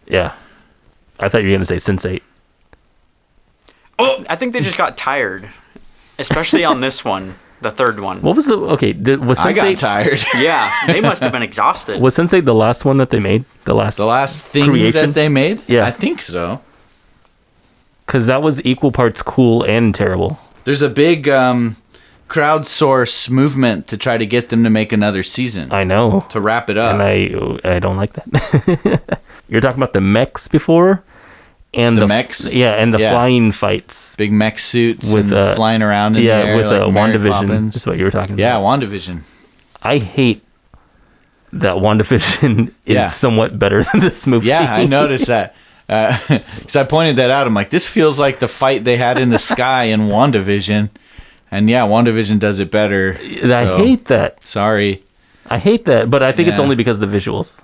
[SPEAKER 2] Yeah. I thought you were gonna say Sense8.
[SPEAKER 3] Oh, I think they just got tired, especially on this one, the third one.
[SPEAKER 2] What was the okay? Was
[SPEAKER 1] I got
[SPEAKER 2] Sense8
[SPEAKER 1] tired.
[SPEAKER 3] Yeah, they must have been exhausted.
[SPEAKER 2] was Sense8 the last one that they made? The last
[SPEAKER 1] thing
[SPEAKER 2] creation?
[SPEAKER 1] that they made?
[SPEAKER 2] Yeah.
[SPEAKER 1] I think so.
[SPEAKER 2] Because that was equal parts cool and terrible.
[SPEAKER 1] There's a big crowdsource movement to try to get them to make another season.
[SPEAKER 2] I know,
[SPEAKER 1] to wrap it up.
[SPEAKER 2] and I don't like that. You're talking about the mechs before, and
[SPEAKER 1] The mechs?
[SPEAKER 2] yeah, and the
[SPEAKER 1] Yeah.
[SPEAKER 2] flying fights.
[SPEAKER 1] Big mech suits
[SPEAKER 2] With,
[SPEAKER 1] and flying around in
[SPEAKER 2] Yeah,
[SPEAKER 1] the air
[SPEAKER 2] with
[SPEAKER 1] like Mary
[SPEAKER 2] WandaVision.
[SPEAKER 1] Poppins.
[SPEAKER 2] That's what you were talking
[SPEAKER 1] Yeah,
[SPEAKER 2] about.
[SPEAKER 1] WandaVision.
[SPEAKER 2] I hate that WandaVision is
[SPEAKER 1] Yeah.
[SPEAKER 2] somewhat better than this movie.
[SPEAKER 1] Yeah, I noticed that. Because I pointed that out. I'm like, this feels like the fight they had in the sky in WandaVision. And yeah, WandaVision does it better.
[SPEAKER 2] I
[SPEAKER 1] so,
[SPEAKER 2] hate that.
[SPEAKER 1] Sorry.
[SPEAKER 2] I hate that, but I think it's
[SPEAKER 1] Yeah.
[SPEAKER 2] only because of the visuals.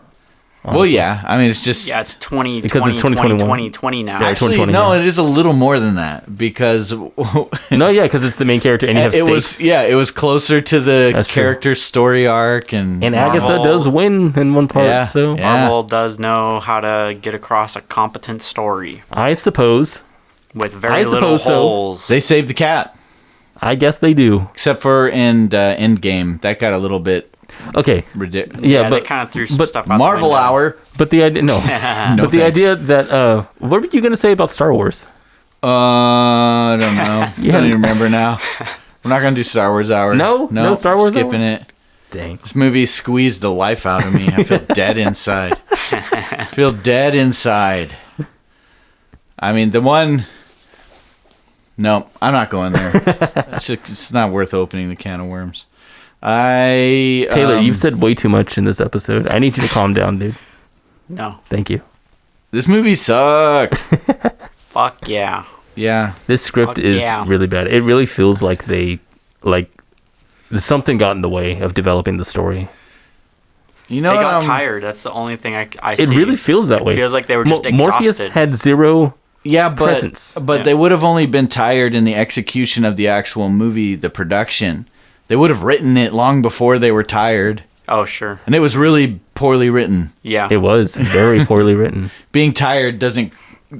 [SPEAKER 1] Well, yeah. I mean, it's just...
[SPEAKER 3] Yeah, it's 20,
[SPEAKER 2] Because
[SPEAKER 3] 20,
[SPEAKER 2] it's
[SPEAKER 3] 20,
[SPEAKER 2] 2021.
[SPEAKER 3] 20 now.
[SPEAKER 2] Yeah,
[SPEAKER 1] Actually,
[SPEAKER 2] 2020,
[SPEAKER 1] no,
[SPEAKER 2] yeah.
[SPEAKER 1] it is a little more than that. Because...
[SPEAKER 2] No, yeah, because it's the main character, and you have
[SPEAKER 1] it
[SPEAKER 2] stakes.
[SPEAKER 1] was it was closer to the
[SPEAKER 2] That's true.
[SPEAKER 1] character's story arc and
[SPEAKER 2] Agatha
[SPEAKER 3] Marvel.
[SPEAKER 2] does win in one part,
[SPEAKER 1] Yeah,
[SPEAKER 2] so
[SPEAKER 1] yeah.
[SPEAKER 3] Marvel does know how to get across a competent story
[SPEAKER 2] I suppose.
[SPEAKER 3] with very
[SPEAKER 2] I
[SPEAKER 3] little
[SPEAKER 2] suppose so.
[SPEAKER 3] holes.
[SPEAKER 1] they saved the cat,
[SPEAKER 2] I guess they do.
[SPEAKER 1] except for in Endgame. That got a little bit
[SPEAKER 2] Okay,
[SPEAKER 1] ridiculous.
[SPEAKER 2] yeah,
[SPEAKER 3] they
[SPEAKER 2] but
[SPEAKER 3] kind of threw some
[SPEAKER 2] but
[SPEAKER 3] stuff out
[SPEAKER 1] Marvel
[SPEAKER 3] the window.
[SPEAKER 1] Hour.
[SPEAKER 2] but the idea no,
[SPEAKER 1] No
[SPEAKER 2] but the
[SPEAKER 1] thanks.
[SPEAKER 2] idea that what were you gonna say about Star Wars?
[SPEAKER 1] I don't know.
[SPEAKER 2] Yeah.
[SPEAKER 1] Don't even remember now. We're not gonna do Star Wars Hour.
[SPEAKER 2] No Star Wars
[SPEAKER 1] Skipping
[SPEAKER 2] Hour?
[SPEAKER 1] it.
[SPEAKER 2] Dang.
[SPEAKER 1] This movie squeezed the life out of me. I feel dead inside. I feel dead inside. I mean, the one... No, I'm not going there. It's not worth opening the can of worms.
[SPEAKER 2] Taylor, you've said way too much in this episode. I need you to calm down, dude.
[SPEAKER 3] No.
[SPEAKER 2] Thank you.
[SPEAKER 1] This movie sucked.
[SPEAKER 3] Fuck yeah.
[SPEAKER 1] Yeah.
[SPEAKER 2] This script
[SPEAKER 3] Oh,
[SPEAKER 2] is
[SPEAKER 3] yeah.
[SPEAKER 2] really bad. It really feels like something got in the way of developing the story.
[SPEAKER 1] You know
[SPEAKER 3] They
[SPEAKER 1] what?
[SPEAKER 3] got tired. That's the only thing I
[SPEAKER 2] It
[SPEAKER 3] see.
[SPEAKER 2] really feels that way.
[SPEAKER 3] Feels like they were just
[SPEAKER 2] Morpheus
[SPEAKER 3] exhausted.
[SPEAKER 2] had zero.
[SPEAKER 1] Yeah, but
[SPEAKER 2] presence.
[SPEAKER 1] but
[SPEAKER 3] Yeah.
[SPEAKER 1] they would have only been tired in the execution of the actual movie, the production. They would have written it long before they were tired,
[SPEAKER 3] Oh, sure.
[SPEAKER 1] and it was really poorly written.
[SPEAKER 3] Yeah.
[SPEAKER 2] It was very poorly written.
[SPEAKER 1] Being tired doesn't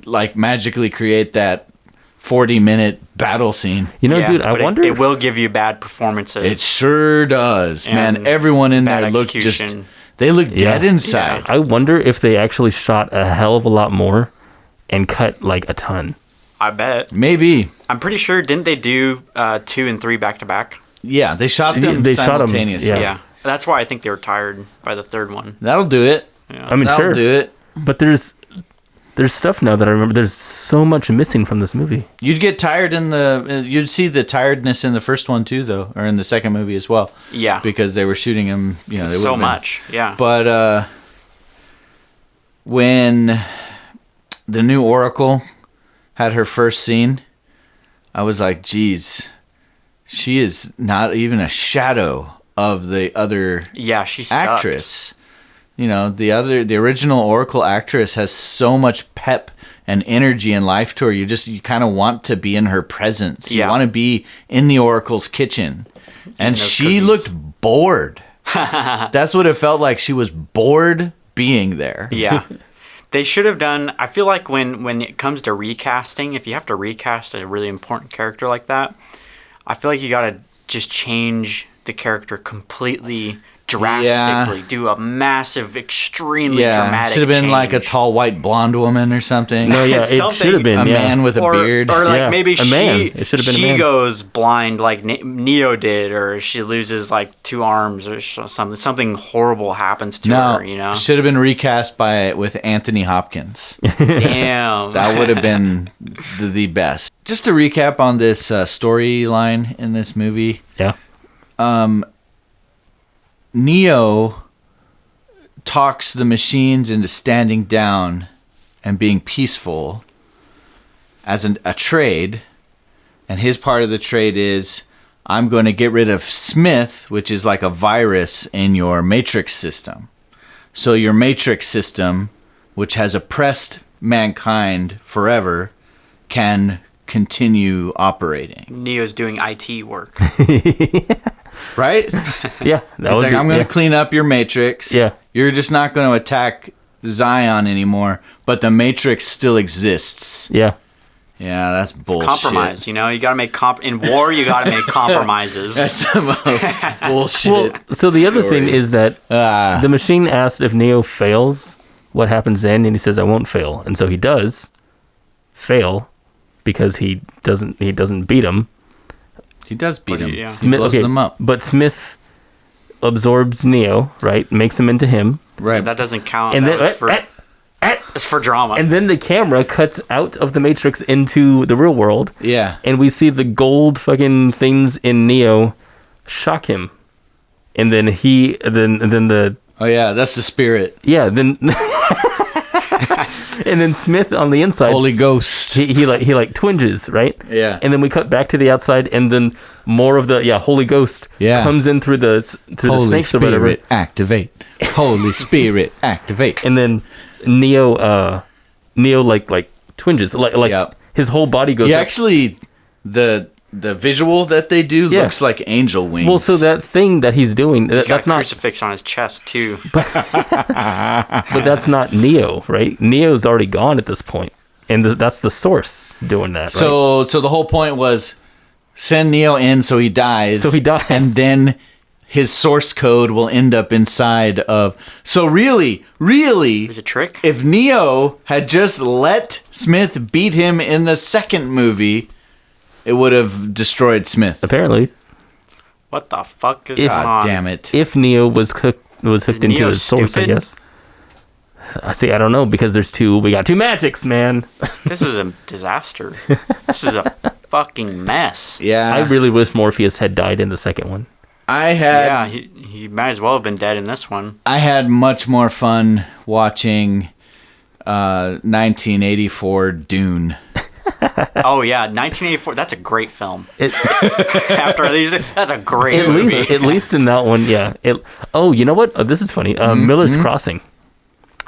[SPEAKER 1] like magically create that 40-minute battle scene.
[SPEAKER 2] You know,
[SPEAKER 3] Yeah,
[SPEAKER 2] dude, I
[SPEAKER 3] but
[SPEAKER 2] wonder.
[SPEAKER 3] It will give you bad performances.
[SPEAKER 1] It sure does, man.
[SPEAKER 3] And
[SPEAKER 1] Everyone in
[SPEAKER 3] bad
[SPEAKER 1] there looked just.
[SPEAKER 3] execution.
[SPEAKER 1] They look
[SPEAKER 2] Yeah.
[SPEAKER 1] dead inside.
[SPEAKER 2] I wonder if they actually shot a hell of a lot more and cut like a ton.
[SPEAKER 3] I bet.
[SPEAKER 1] Maybe.
[SPEAKER 3] I'm pretty sure. Didn't they do 2 and 3 back to back?
[SPEAKER 1] Yeah, they shot them
[SPEAKER 2] They shot 'em,
[SPEAKER 1] simultaneously.
[SPEAKER 2] yeah.
[SPEAKER 3] Yeah. That's why I think they were tired by the third one.
[SPEAKER 1] That'll do it.
[SPEAKER 3] Yeah.
[SPEAKER 2] I mean,
[SPEAKER 1] That'll
[SPEAKER 2] sure,
[SPEAKER 1] do it.
[SPEAKER 2] but there's stuff now that I remember. There's so much missing from this movie.
[SPEAKER 1] You'd get tired you'd see the tiredness in the first one too, though, or in the second movie as well.
[SPEAKER 3] Yeah.
[SPEAKER 1] Because they were shooting him, they
[SPEAKER 3] so
[SPEAKER 1] would've been-
[SPEAKER 3] much. Yeah.
[SPEAKER 1] But when the new Oracle had her first scene, I was like, geez, she is not even a shadow of the other
[SPEAKER 3] Yeah, she sucked.
[SPEAKER 1] actress. The original Oracle actress has so much pep and energy and life to her. You kind of want to be in her presence. You
[SPEAKER 3] Yeah.
[SPEAKER 1] want to be in the Oracle's kitchen. And
[SPEAKER 3] those
[SPEAKER 1] she
[SPEAKER 3] cookies.
[SPEAKER 1] looked bored. That's what it felt like. She was bored being there.
[SPEAKER 3] Yeah. They should have done. I feel like when it comes to recasting, if you have to recast a really important character like that, I feel like you gotta just change the character completely, drastically. Do a massive, extremely dramatic.
[SPEAKER 1] should have been like a
[SPEAKER 3] change.
[SPEAKER 1] tall white blonde woman or something.
[SPEAKER 2] No, yeah, it
[SPEAKER 3] Something-
[SPEAKER 2] should have been.
[SPEAKER 1] a
[SPEAKER 2] yeah.
[SPEAKER 1] man with a beard.
[SPEAKER 3] Or like
[SPEAKER 2] Yeah,
[SPEAKER 3] maybe
[SPEAKER 2] a man. It should have been a
[SPEAKER 3] she
[SPEAKER 2] man.
[SPEAKER 3] goes blind like Neo did, or she loses like 2 arms or something. Something horrible happens to
[SPEAKER 1] No,
[SPEAKER 3] her. You know.
[SPEAKER 1] should have been recast with Anthony Hopkins.
[SPEAKER 3] Damn.
[SPEAKER 1] That would have been the best. Just to recap on this storyline in this movie,
[SPEAKER 2] Yeah.
[SPEAKER 1] Neo talks the machines into standing down and being peaceful as a trade. And his part of the trade is, I'm going to get rid of Smith, which is like a virus in your Matrix system. So your Matrix system, which has oppressed mankind forever, can continue operating.
[SPEAKER 3] Neo's doing IT work.
[SPEAKER 1] Right?
[SPEAKER 2] Yeah, that
[SPEAKER 1] It's
[SPEAKER 2] would
[SPEAKER 1] like,
[SPEAKER 2] be,
[SPEAKER 1] I'm going to
[SPEAKER 2] yeah.
[SPEAKER 1] clean up your Matrix.
[SPEAKER 2] Yeah.
[SPEAKER 1] You're just not going to attack Zion anymore, but the Matrix still exists.
[SPEAKER 2] Yeah.
[SPEAKER 1] Yeah, that's bullshit.
[SPEAKER 3] Compromise, you know? You gotta make in war, you gotta make compromises.
[SPEAKER 1] That's the most bullshit.
[SPEAKER 2] Well, so the other thing
[SPEAKER 1] story.
[SPEAKER 2] is that the machine asked if Neo fails, what happens then, and he says, "I won't fail," and so he does fail because he doesn't beat him.
[SPEAKER 1] He does beat him.
[SPEAKER 3] Yeah.
[SPEAKER 1] He blows them up.
[SPEAKER 2] But Smith absorbs Neo, right? Makes him into him,
[SPEAKER 1] Right.
[SPEAKER 3] That doesn't count.
[SPEAKER 2] and
[SPEAKER 3] That
[SPEAKER 2] then
[SPEAKER 3] was it's for drama.
[SPEAKER 2] and then the camera cuts out of the Matrix into the real world,
[SPEAKER 1] Yeah.
[SPEAKER 2] and we see the gold fucking things in Neo shock him, and then then the
[SPEAKER 1] Oh, yeah, that's the spirit.
[SPEAKER 2] yeah then and then Smith on the inside,
[SPEAKER 1] Holy Ghost.
[SPEAKER 2] he like twinges, right?
[SPEAKER 1] Yeah.
[SPEAKER 2] And then we cut back to the outside, and then more of the Holy Ghost
[SPEAKER 1] Yeah.
[SPEAKER 2] comes in through the
[SPEAKER 1] Holy
[SPEAKER 2] snakes or whatever,
[SPEAKER 1] Spirit, activate. Holy Spirit, activate.
[SPEAKER 2] and then Neo like twinges, like
[SPEAKER 1] Yep.
[SPEAKER 2] his whole body goes
[SPEAKER 1] He
[SPEAKER 2] up.
[SPEAKER 1] actually, the visual that they do
[SPEAKER 2] Yeah.
[SPEAKER 1] looks like angel wings.
[SPEAKER 2] Well, so that thing that he's doing,
[SPEAKER 3] He's got
[SPEAKER 2] that's
[SPEAKER 3] a
[SPEAKER 2] not,
[SPEAKER 3] crucifix on his chest too.
[SPEAKER 2] but that's not Neo, right? Neo's already gone at this point, and that's the source doing that. Right?
[SPEAKER 1] So the whole point was send Neo in so he dies.
[SPEAKER 2] So he dies.
[SPEAKER 1] And then his source code will end up inside of... So really,
[SPEAKER 3] It was a trick.
[SPEAKER 1] if Neo had just let Smith beat him in the second movie, it would have destroyed Smith.
[SPEAKER 2] apparently,
[SPEAKER 3] What the fuck is
[SPEAKER 2] If-
[SPEAKER 3] going
[SPEAKER 1] God
[SPEAKER 3] on?
[SPEAKER 1] damn it.
[SPEAKER 2] if Neo was hooked into
[SPEAKER 3] Neo
[SPEAKER 2] the source,
[SPEAKER 3] stupid?
[SPEAKER 2] I guess. I see. I don't know because we got two magics, man.
[SPEAKER 3] This is a disaster. This is a fucking mess.
[SPEAKER 1] Yeah.
[SPEAKER 2] I really wish Morpheus had died in the second one.
[SPEAKER 1] I had...
[SPEAKER 3] Yeah, he might as well have been dead in this one.
[SPEAKER 1] I had much more fun watching 1984 Dune.
[SPEAKER 3] Oh yeah, 1984. That's a great film.
[SPEAKER 2] It,
[SPEAKER 3] After these, that's a great movie.
[SPEAKER 2] at least in that one, yeah. You know what? This is funny. Miller's Crossing.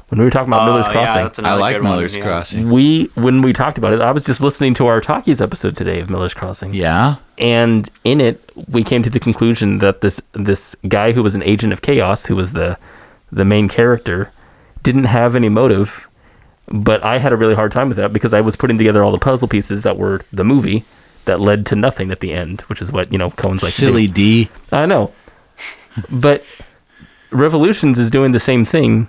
[SPEAKER 2] When we were talking about Miller's Crossing,
[SPEAKER 3] that's
[SPEAKER 1] I
[SPEAKER 3] another
[SPEAKER 1] like
[SPEAKER 3] good one,
[SPEAKER 1] Miller's
[SPEAKER 3] yeah.
[SPEAKER 1] Crossing.
[SPEAKER 2] when we talked about it, I was just listening to our Talkies episode today of Miller's Crossing.
[SPEAKER 1] Yeah.
[SPEAKER 2] And in it, we came to the conclusion that this guy who was an agent of chaos, who was the main character, didn't have any motive. But I had a really hard time with that because I was putting together all the puzzle pieces that were the movie that led to nothing at the end, which is what, Cohen's like.
[SPEAKER 1] Silly D.
[SPEAKER 2] I know. But Revolutions is doing the same thing,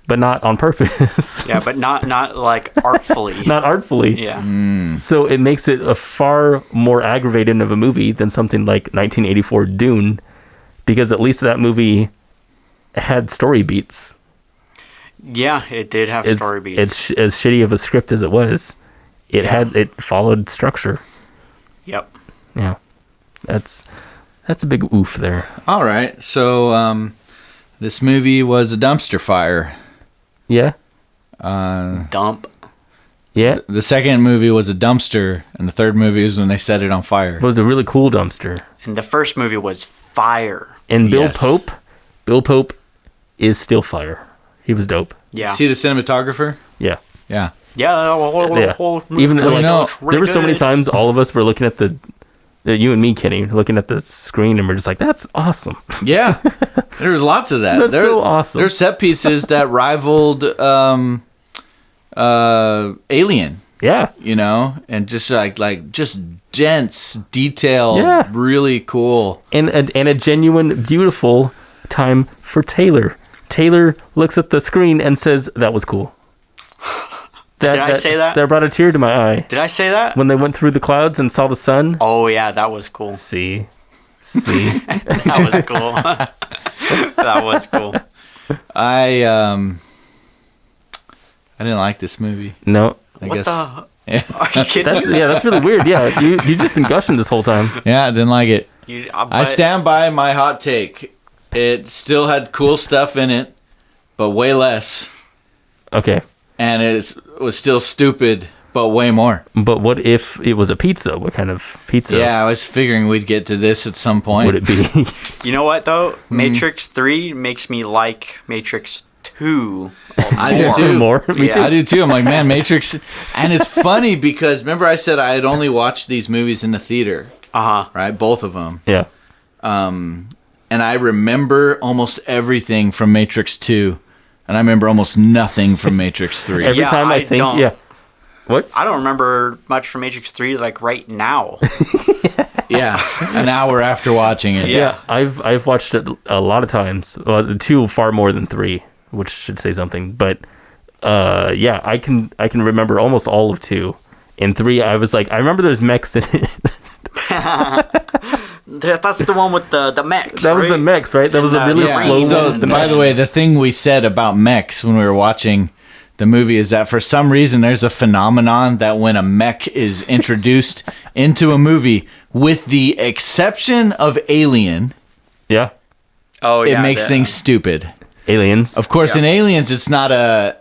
[SPEAKER 2] but not on purpose.
[SPEAKER 3] Yeah, but not like artfully.
[SPEAKER 2] Not artfully.
[SPEAKER 3] Yeah.
[SPEAKER 2] So it makes it a far more aggravating of a movie than something like 1984 Dune, because at least that movie had story beats.
[SPEAKER 3] Yeah, it did have story beats.
[SPEAKER 2] It's as shitty of a script as it was. It followed structure.
[SPEAKER 3] Yep.
[SPEAKER 2] Yeah, that's a big oof there.
[SPEAKER 1] All right. So this movie was a dumpster fire.
[SPEAKER 2] Yeah,
[SPEAKER 3] Dump.
[SPEAKER 2] yeah.
[SPEAKER 1] The second movie was a dumpster, and the third movie is when they set it on fire.
[SPEAKER 2] It was a really cool dumpster.
[SPEAKER 3] And the first movie was fire.
[SPEAKER 2] And Bill
[SPEAKER 1] Yes.
[SPEAKER 2] Pope is still fire. He was dope.
[SPEAKER 3] Yeah.
[SPEAKER 1] See the cinematographer?
[SPEAKER 2] Yeah.
[SPEAKER 1] Yeah.
[SPEAKER 3] Yeah. The whole
[SPEAKER 2] Even though,
[SPEAKER 1] Well,
[SPEAKER 2] like,
[SPEAKER 1] no,
[SPEAKER 2] there were so many times all of us were looking at you and me, Kenny, looking at the screen, and we're just like, "That's awesome."
[SPEAKER 1] Yeah. There was lots of that.
[SPEAKER 2] That's so awesome.
[SPEAKER 1] There's set pieces that rivaled Alien,
[SPEAKER 2] Yeah.
[SPEAKER 1] and just like just dense detail,
[SPEAKER 2] Yeah.
[SPEAKER 1] really cool.
[SPEAKER 2] And a genuine, beautiful time for Taylor. Taylor looks at the screen and says, "That was cool."
[SPEAKER 3] Did I say that?
[SPEAKER 2] That brought a tear to my eye
[SPEAKER 3] Did I say that?
[SPEAKER 2] when they went through the clouds and saw the sun.
[SPEAKER 3] Oh yeah, that was cool.
[SPEAKER 2] See.
[SPEAKER 3] That was cool. That was cool.
[SPEAKER 1] I didn't like this movie.
[SPEAKER 2] No.
[SPEAKER 1] I
[SPEAKER 3] What
[SPEAKER 1] guess.
[SPEAKER 3] the?
[SPEAKER 1] Yeah.
[SPEAKER 3] Are you kidding?
[SPEAKER 2] That's really weird. Yeah, you just been gushing this whole time.
[SPEAKER 1] Yeah, I didn't like it. I
[SPEAKER 3] but-
[SPEAKER 1] stand by my hot take. It still had cool stuff in it, but way less.
[SPEAKER 2] Okay.
[SPEAKER 1] And it was still stupid, But way more.
[SPEAKER 2] But what if it was a pizza? What kind of pizza
[SPEAKER 1] Yeah, I was figuring we'd get to this at some point.
[SPEAKER 2] would it be?
[SPEAKER 3] You know what though? Matrix 3 makes me like Matrix 2.
[SPEAKER 1] I do too.
[SPEAKER 2] More? Me
[SPEAKER 3] Yeah.
[SPEAKER 2] too.
[SPEAKER 1] I do too. I'm like, man, Matrix. And it's funny because remember I said I had only watched these movies in the theater, right? Both of them.
[SPEAKER 2] Yeah.
[SPEAKER 1] And I remember almost everything from Matrix 2. And I remember almost nothing from Matrix 3.
[SPEAKER 2] Every
[SPEAKER 3] Yeah,
[SPEAKER 2] time I
[SPEAKER 3] I
[SPEAKER 2] think,
[SPEAKER 3] don't.
[SPEAKER 2] yeah. What?
[SPEAKER 3] I don't remember much from Matrix 3 like right now.
[SPEAKER 1] Yeah, an hour after watching it.
[SPEAKER 3] Yeah.
[SPEAKER 2] I've watched it a lot of times. Well, the 2 far more than 3, which should say something. But yeah, I can remember almost all of 2. In 3, I was like, I remember there's mechs in it.
[SPEAKER 3] That's the one with the mechs.
[SPEAKER 2] That was
[SPEAKER 3] right?
[SPEAKER 2] the mechs, right? That was a really
[SPEAKER 1] Yeah.
[SPEAKER 2] slow
[SPEAKER 1] So,
[SPEAKER 2] one.
[SPEAKER 1] by the way, the thing we said about mechs when we were watching the movie is that for some reason there's a phenomenon that when a mech is introduced into a movie, with the exception of Alien,
[SPEAKER 2] Yeah.
[SPEAKER 3] Oh
[SPEAKER 1] it
[SPEAKER 3] yeah.
[SPEAKER 1] makes things stupid.
[SPEAKER 2] Aliens.
[SPEAKER 1] Of course,
[SPEAKER 3] Yeah.
[SPEAKER 1] in Aliens, it's not a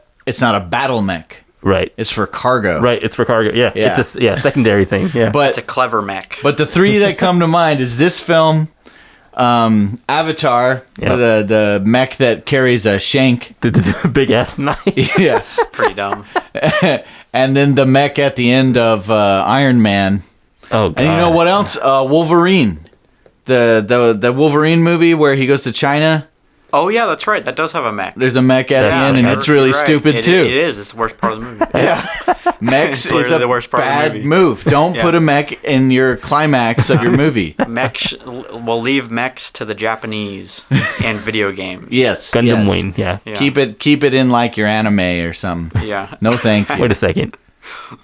[SPEAKER 1] battle mech.
[SPEAKER 2] Right.
[SPEAKER 1] It's for cargo.
[SPEAKER 2] Right. It's for cargo. Yeah.
[SPEAKER 1] Yeah.
[SPEAKER 2] It's a secondary thing. Yeah.
[SPEAKER 3] It's a
[SPEAKER 1] But
[SPEAKER 3] clever mech.
[SPEAKER 1] the three that come to mind is this film, Avatar,
[SPEAKER 2] Yeah.
[SPEAKER 1] the mech that carries a shank.
[SPEAKER 2] the big ass knife.
[SPEAKER 1] Yes.
[SPEAKER 3] Pretty dumb.
[SPEAKER 1] And then the mech at the end of Iron Man.
[SPEAKER 2] Oh, God.
[SPEAKER 1] And you know what else? Wolverine. The Wolverine movie where he goes to China.
[SPEAKER 3] Oh yeah, that's right. That does have a mech.
[SPEAKER 1] There's a mech at
[SPEAKER 2] That's
[SPEAKER 1] the end, and
[SPEAKER 2] right.
[SPEAKER 1] it's really
[SPEAKER 3] You're right.
[SPEAKER 1] stupid
[SPEAKER 3] It-
[SPEAKER 1] too.
[SPEAKER 3] It is. It's the worst part of the movie.
[SPEAKER 1] Yeah, mechs
[SPEAKER 3] It's
[SPEAKER 1] is
[SPEAKER 3] literally
[SPEAKER 1] a
[SPEAKER 3] the worst part of the
[SPEAKER 1] bad
[SPEAKER 3] movie.
[SPEAKER 1] move. Don't
[SPEAKER 3] Yeah.
[SPEAKER 1] put a mech in your climax of your movie.
[SPEAKER 3] Mechs. We'll leave mechs to the Japanese and video games.
[SPEAKER 1] Yes,
[SPEAKER 2] Gundam
[SPEAKER 1] yes.
[SPEAKER 2] Wing. Yeah.
[SPEAKER 3] Yeah.
[SPEAKER 1] Keep it in like your anime or something.
[SPEAKER 3] Yeah.
[SPEAKER 1] No, thank you.
[SPEAKER 2] Wait a second.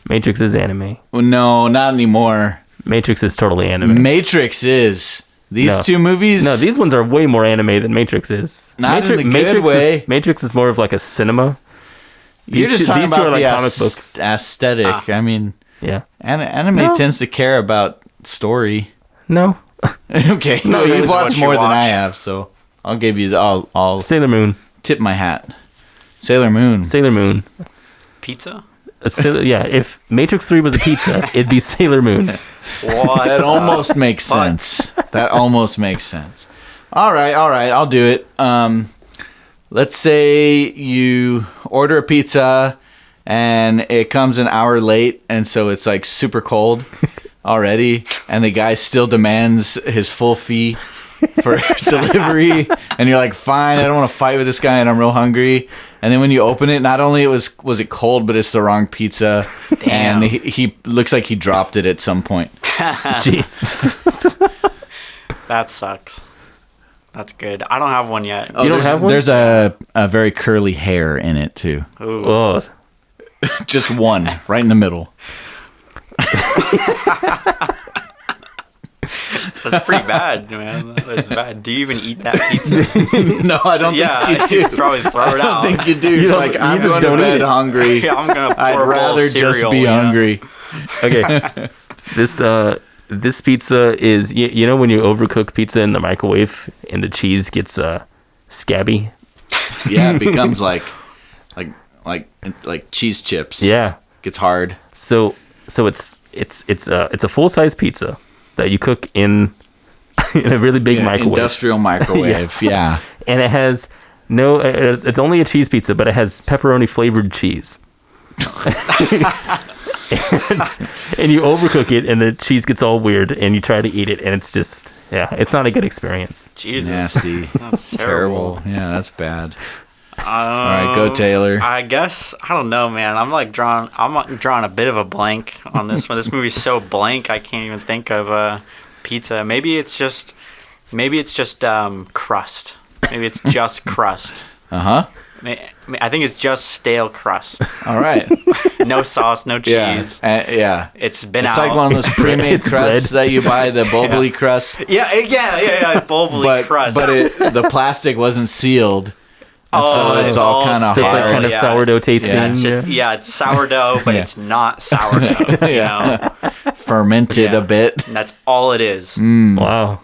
[SPEAKER 2] Matrix is anime.
[SPEAKER 1] Well, no, not anymore.
[SPEAKER 2] Matrix is totally anime.
[SPEAKER 1] Matrix is these
[SPEAKER 2] No.
[SPEAKER 1] two movies.
[SPEAKER 2] No, these ones are way more anime than Matrix is.
[SPEAKER 1] Not in the good
[SPEAKER 2] Matrix
[SPEAKER 1] way.
[SPEAKER 2] Matrix is more of like a cinema.
[SPEAKER 1] You're just talking
[SPEAKER 2] these two
[SPEAKER 1] about
[SPEAKER 2] are like
[SPEAKER 1] the
[SPEAKER 2] comic books.
[SPEAKER 1] aesthetic. I mean,
[SPEAKER 2] Yeah.
[SPEAKER 1] anime
[SPEAKER 2] No.
[SPEAKER 1] tends to care about story.
[SPEAKER 2] No.
[SPEAKER 1] Okay,
[SPEAKER 3] No,
[SPEAKER 1] well,
[SPEAKER 3] it
[SPEAKER 1] you've
[SPEAKER 3] is what
[SPEAKER 1] watched
[SPEAKER 3] you
[SPEAKER 1] more than
[SPEAKER 3] watch.
[SPEAKER 1] I have, so I'll give you. I'll
[SPEAKER 2] Sailor Moon.
[SPEAKER 1] tip my hat. Sailor Moon.
[SPEAKER 2] Sailor Moon.
[SPEAKER 3] Pizza.
[SPEAKER 2] Yeah, if Matrix 3 was a pizza, it'd be Sailor Moon.
[SPEAKER 3] What?
[SPEAKER 1] That almost makes
[SPEAKER 3] fuck?
[SPEAKER 1] sense. That almost makes sense. All right, I'll do it. Let's say you order a pizza and it comes an hour late, and so it's like super cold already, and the guy still demands his full fee for delivery, and you're like, fine, I don't want to fight with this guy, and I'm real hungry. And then when you open it, not only was it cold, but it's the wrong pizza,
[SPEAKER 3] Damn.
[SPEAKER 1] and he looks like he dropped it at some point.
[SPEAKER 2] Jesus.
[SPEAKER 3] That sucks. That's good. I don't have one yet.
[SPEAKER 1] Oh,
[SPEAKER 2] You don't
[SPEAKER 1] there's-
[SPEAKER 2] have one?
[SPEAKER 1] There's a very curly hair in it too.
[SPEAKER 3] Ooh.
[SPEAKER 2] Oh,
[SPEAKER 1] Just one, right in the middle.
[SPEAKER 3] That's pretty bad, man. That's bad. Do you even eat that pizza?
[SPEAKER 1] No, I don't
[SPEAKER 3] Yeah,
[SPEAKER 1] think
[SPEAKER 3] you
[SPEAKER 1] you
[SPEAKER 3] could
[SPEAKER 1] do.
[SPEAKER 3] probably throw it
[SPEAKER 1] I
[SPEAKER 3] out.
[SPEAKER 1] don't think you do.
[SPEAKER 2] You
[SPEAKER 1] It's
[SPEAKER 2] don't-
[SPEAKER 1] like
[SPEAKER 2] you
[SPEAKER 1] I'm
[SPEAKER 2] just
[SPEAKER 1] going to
[SPEAKER 2] don't eat
[SPEAKER 1] bed
[SPEAKER 2] it.
[SPEAKER 1] hungry.
[SPEAKER 3] Yeah, I'm gonna pour
[SPEAKER 1] I'd
[SPEAKER 3] a bowl of
[SPEAKER 1] rather just
[SPEAKER 3] cereal,
[SPEAKER 1] be
[SPEAKER 3] you know?
[SPEAKER 1] hungry.
[SPEAKER 2] okay. This pizza is you know when you overcook pizza in the microwave and the cheese gets scabby.
[SPEAKER 1] Yeah, it becomes like cheese chips.
[SPEAKER 2] Yeah.
[SPEAKER 1] Gets hard.
[SPEAKER 2] So it's a full size pizza that you cook in a really big
[SPEAKER 1] Yeah,
[SPEAKER 2] microwave,
[SPEAKER 1] Industrial microwave. Yeah.
[SPEAKER 2] and it has no. It's only a cheese pizza, but it has pepperoni flavored cheese. and you overcook it, and the cheese gets all weird, and you try to eat it, and it's just it's not a good experience.
[SPEAKER 3] Jesus.
[SPEAKER 1] Nasty.
[SPEAKER 3] That's terrible.
[SPEAKER 1] Yeah, that's bad. All right, go Taylor.
[SPEAKER 3] I guess I don't know, man. I'm drawing a bit of a blank on this one. This movie's so blank, I can't even think of pizza. Maybe it's just crust. Maybe it's just crust.
[SPEAKER 1] Uh-huh.
[SPEAKER 3] I think it's just stale crust.
[SPEAKER 1] All right.
[SPEAKER 3] No sauce, no cheese.
[SPEAKER 1] Yeah. Yeah.
[SPEAKER 3] It's been
[SPEAKER 1] It's
[SPEAKER 3] out.
[SPEAKER 1] like one of those pre-made
[SPEAKER 2] It's
[SPEAKER 1] crusts
[SPEAKER 2] bread.
[SPEAKER 1] that you buy, the bubbly crust.
[SPEAKER 3] Yeah, bubbly
[SPEAKER 1] But
[SPEAKER 3] crust.
[SPEAKER 1] the plastic wasn't sealed. So it's all kind of
[SPEAKER 2] So it's like
[SPEAKER 1] hard.
[SPEAKER 2] kind of sourdough tasting.
[SPEAKER 1] Yeah.
[SPEAKER 3] It's just, it's sourdough, but
[SPEAKER 1] Yeah.
[SPEAKER 3] it's not sourdough. You know?
[SPEAKER 1] Fermented
[SPEAKER 3] Yeah.
[SPEAKER 1] a bit.
[SPEAKER 3] And that's all it is.
[SPEAKER 2] Wow.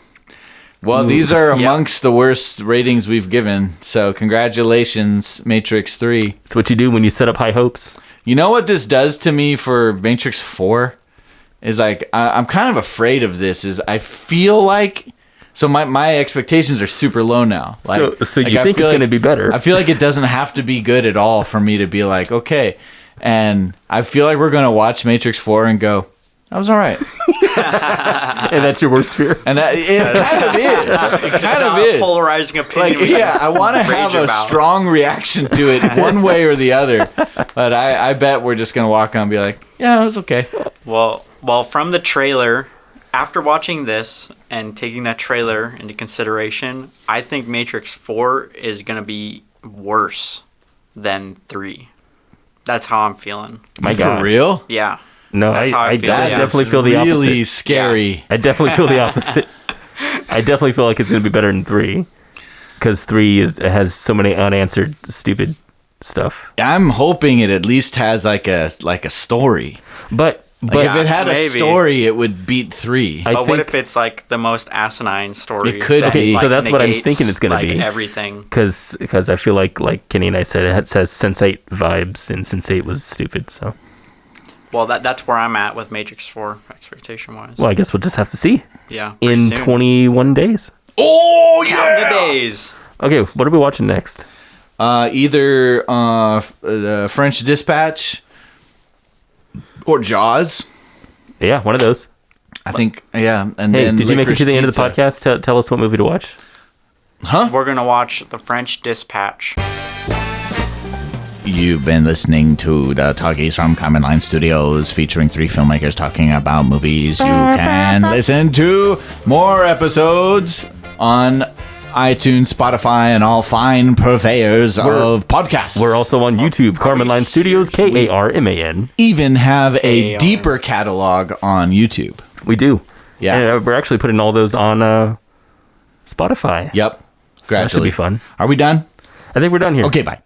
[SPEAKER 1] Well, these are amongst the worst ratings we've given. So congratulations, Matrix 3.
[SPEAKER 2] It's what you do when you set up high hopes.
[SPEAKER 1] You know what this does to me for Matrix 4? Is like, I'm kind of afraid of this. Is I feel like... So my expectations are super low now. Like,
[SPEAKER 2] so you think it's going to be better?
[SPEAKER 1] I feel like it doesn't have to be good at all for me to be like, okay. And I feel like we're going to watch Matrix 4 and go, that was all right.
[SPEAKER 2] And that's your worst fear?
[SPEAKER 1] And it kind of is. It kind of is.
[SPEAKER 3] Polarizing opinion.
[SPEAKER 1] Like, yeah, I want to have a strong reaction to it one way or the other. But I bet we're just going to walk on and be like, yeah, it was okay.
[SPEAKER 3] Well, from the trailer, after watching this and taking that trailer into consideration, I think Matrix 4 is going to be worse than 3. That's how I'm feeling.
[SPEAKER 2] My God.
[SPEAKER 1] For real?
[SPEAKER 3] Yeah.
[SPEAKER 2] No, I definitely feel the opposite.
[SPEAKER 1] Really scary.
[SPEAKER 3] Yeah.
[SPEAKER 2] I definitely feel the opposite. I definitely feel like it's going to be better than 3. Because 3 has so many unanswered, stupid stuff.
[SPEAKER 1] I'm hoping it at least has like a story.
[SPEAKER 2] But
[SPEAKER 1] if it had
[SPEAKER 3] maybe.
[SPEAKER 1] a story, it would beat 3.
[SPEAKER 3] But what if it's like the most asinine story?
[SPEAKER 1] It could be.
[SPEAKER 2] So that's what I'm thinking it's going
[SPEAKER 3] like
[SPEAKER 2] to be.
[SPEAKER 3] Everything.
[SPEAKER 2] Because I feel like Kenny and I said, it has Sense8 vibes, and Sense8 was stupid. So.
[SPEAKER 3] Well, that's where I'm at with Matrix 4 expectation-wise.
[SPEAKER 2] Well, I guess we'll just have to see.
[SPEAKER 3] Yeah.
[SPEAKER 2] In
[SPEAKER 3] soon.
[SPEAKER 2] 21 days.
[SPEAKER 1] Oh,
[SPEAKER 3] Count
[SPEAKER 1] yeah!
[SPEAKER 3] the days.
[SPEAKER 2] Okay, what are we watching next?
[SPEAKER 1] Either the French Dispatch or Jaws.
[SPEAKER 2] Yeah, one of those.
[SPEAKER 1] I think, yeah. And
[SPEAKER 2] Hey,
[SPEAKER 1] then
[SPEAKER 2] did you make it
[SPEAKER 1] Licorice
[SPEAKER 2] to the end of the
[SPEAKER 1] Pizza.
[SPEAKER 2] podcast? Tell us what movie to watch.
[SPEAKER 1] Huh?
[SPEAKER 3] We're going to watch The French Dispatch.
[SPEAKER 1] You've been listening to the Talkies from Karman Line Studios, featuring 3 filmmakers talking about movies. You can listen to more episodes on iTunes, Spotify, and all fine purveyors of podcasts.
[SPEAKER 2] We're also on YouTube, Karman Line Studios, Karman.
[SPEAKER 1] even have a deeper catalog on YouTube.
[SPEAKER 2] We do.
[SPEAKER 1] Yeah.
[SPEAKER 2] And we're actually putting all those on Spotify.
[SPEAKER 1] Yep.
[SPEAKER 2] So that should be fun.
[SPEAKER 1] Are we done?
[SPEAKER 2] I think we're done here.
[SPEAKER 1] Okay, bye.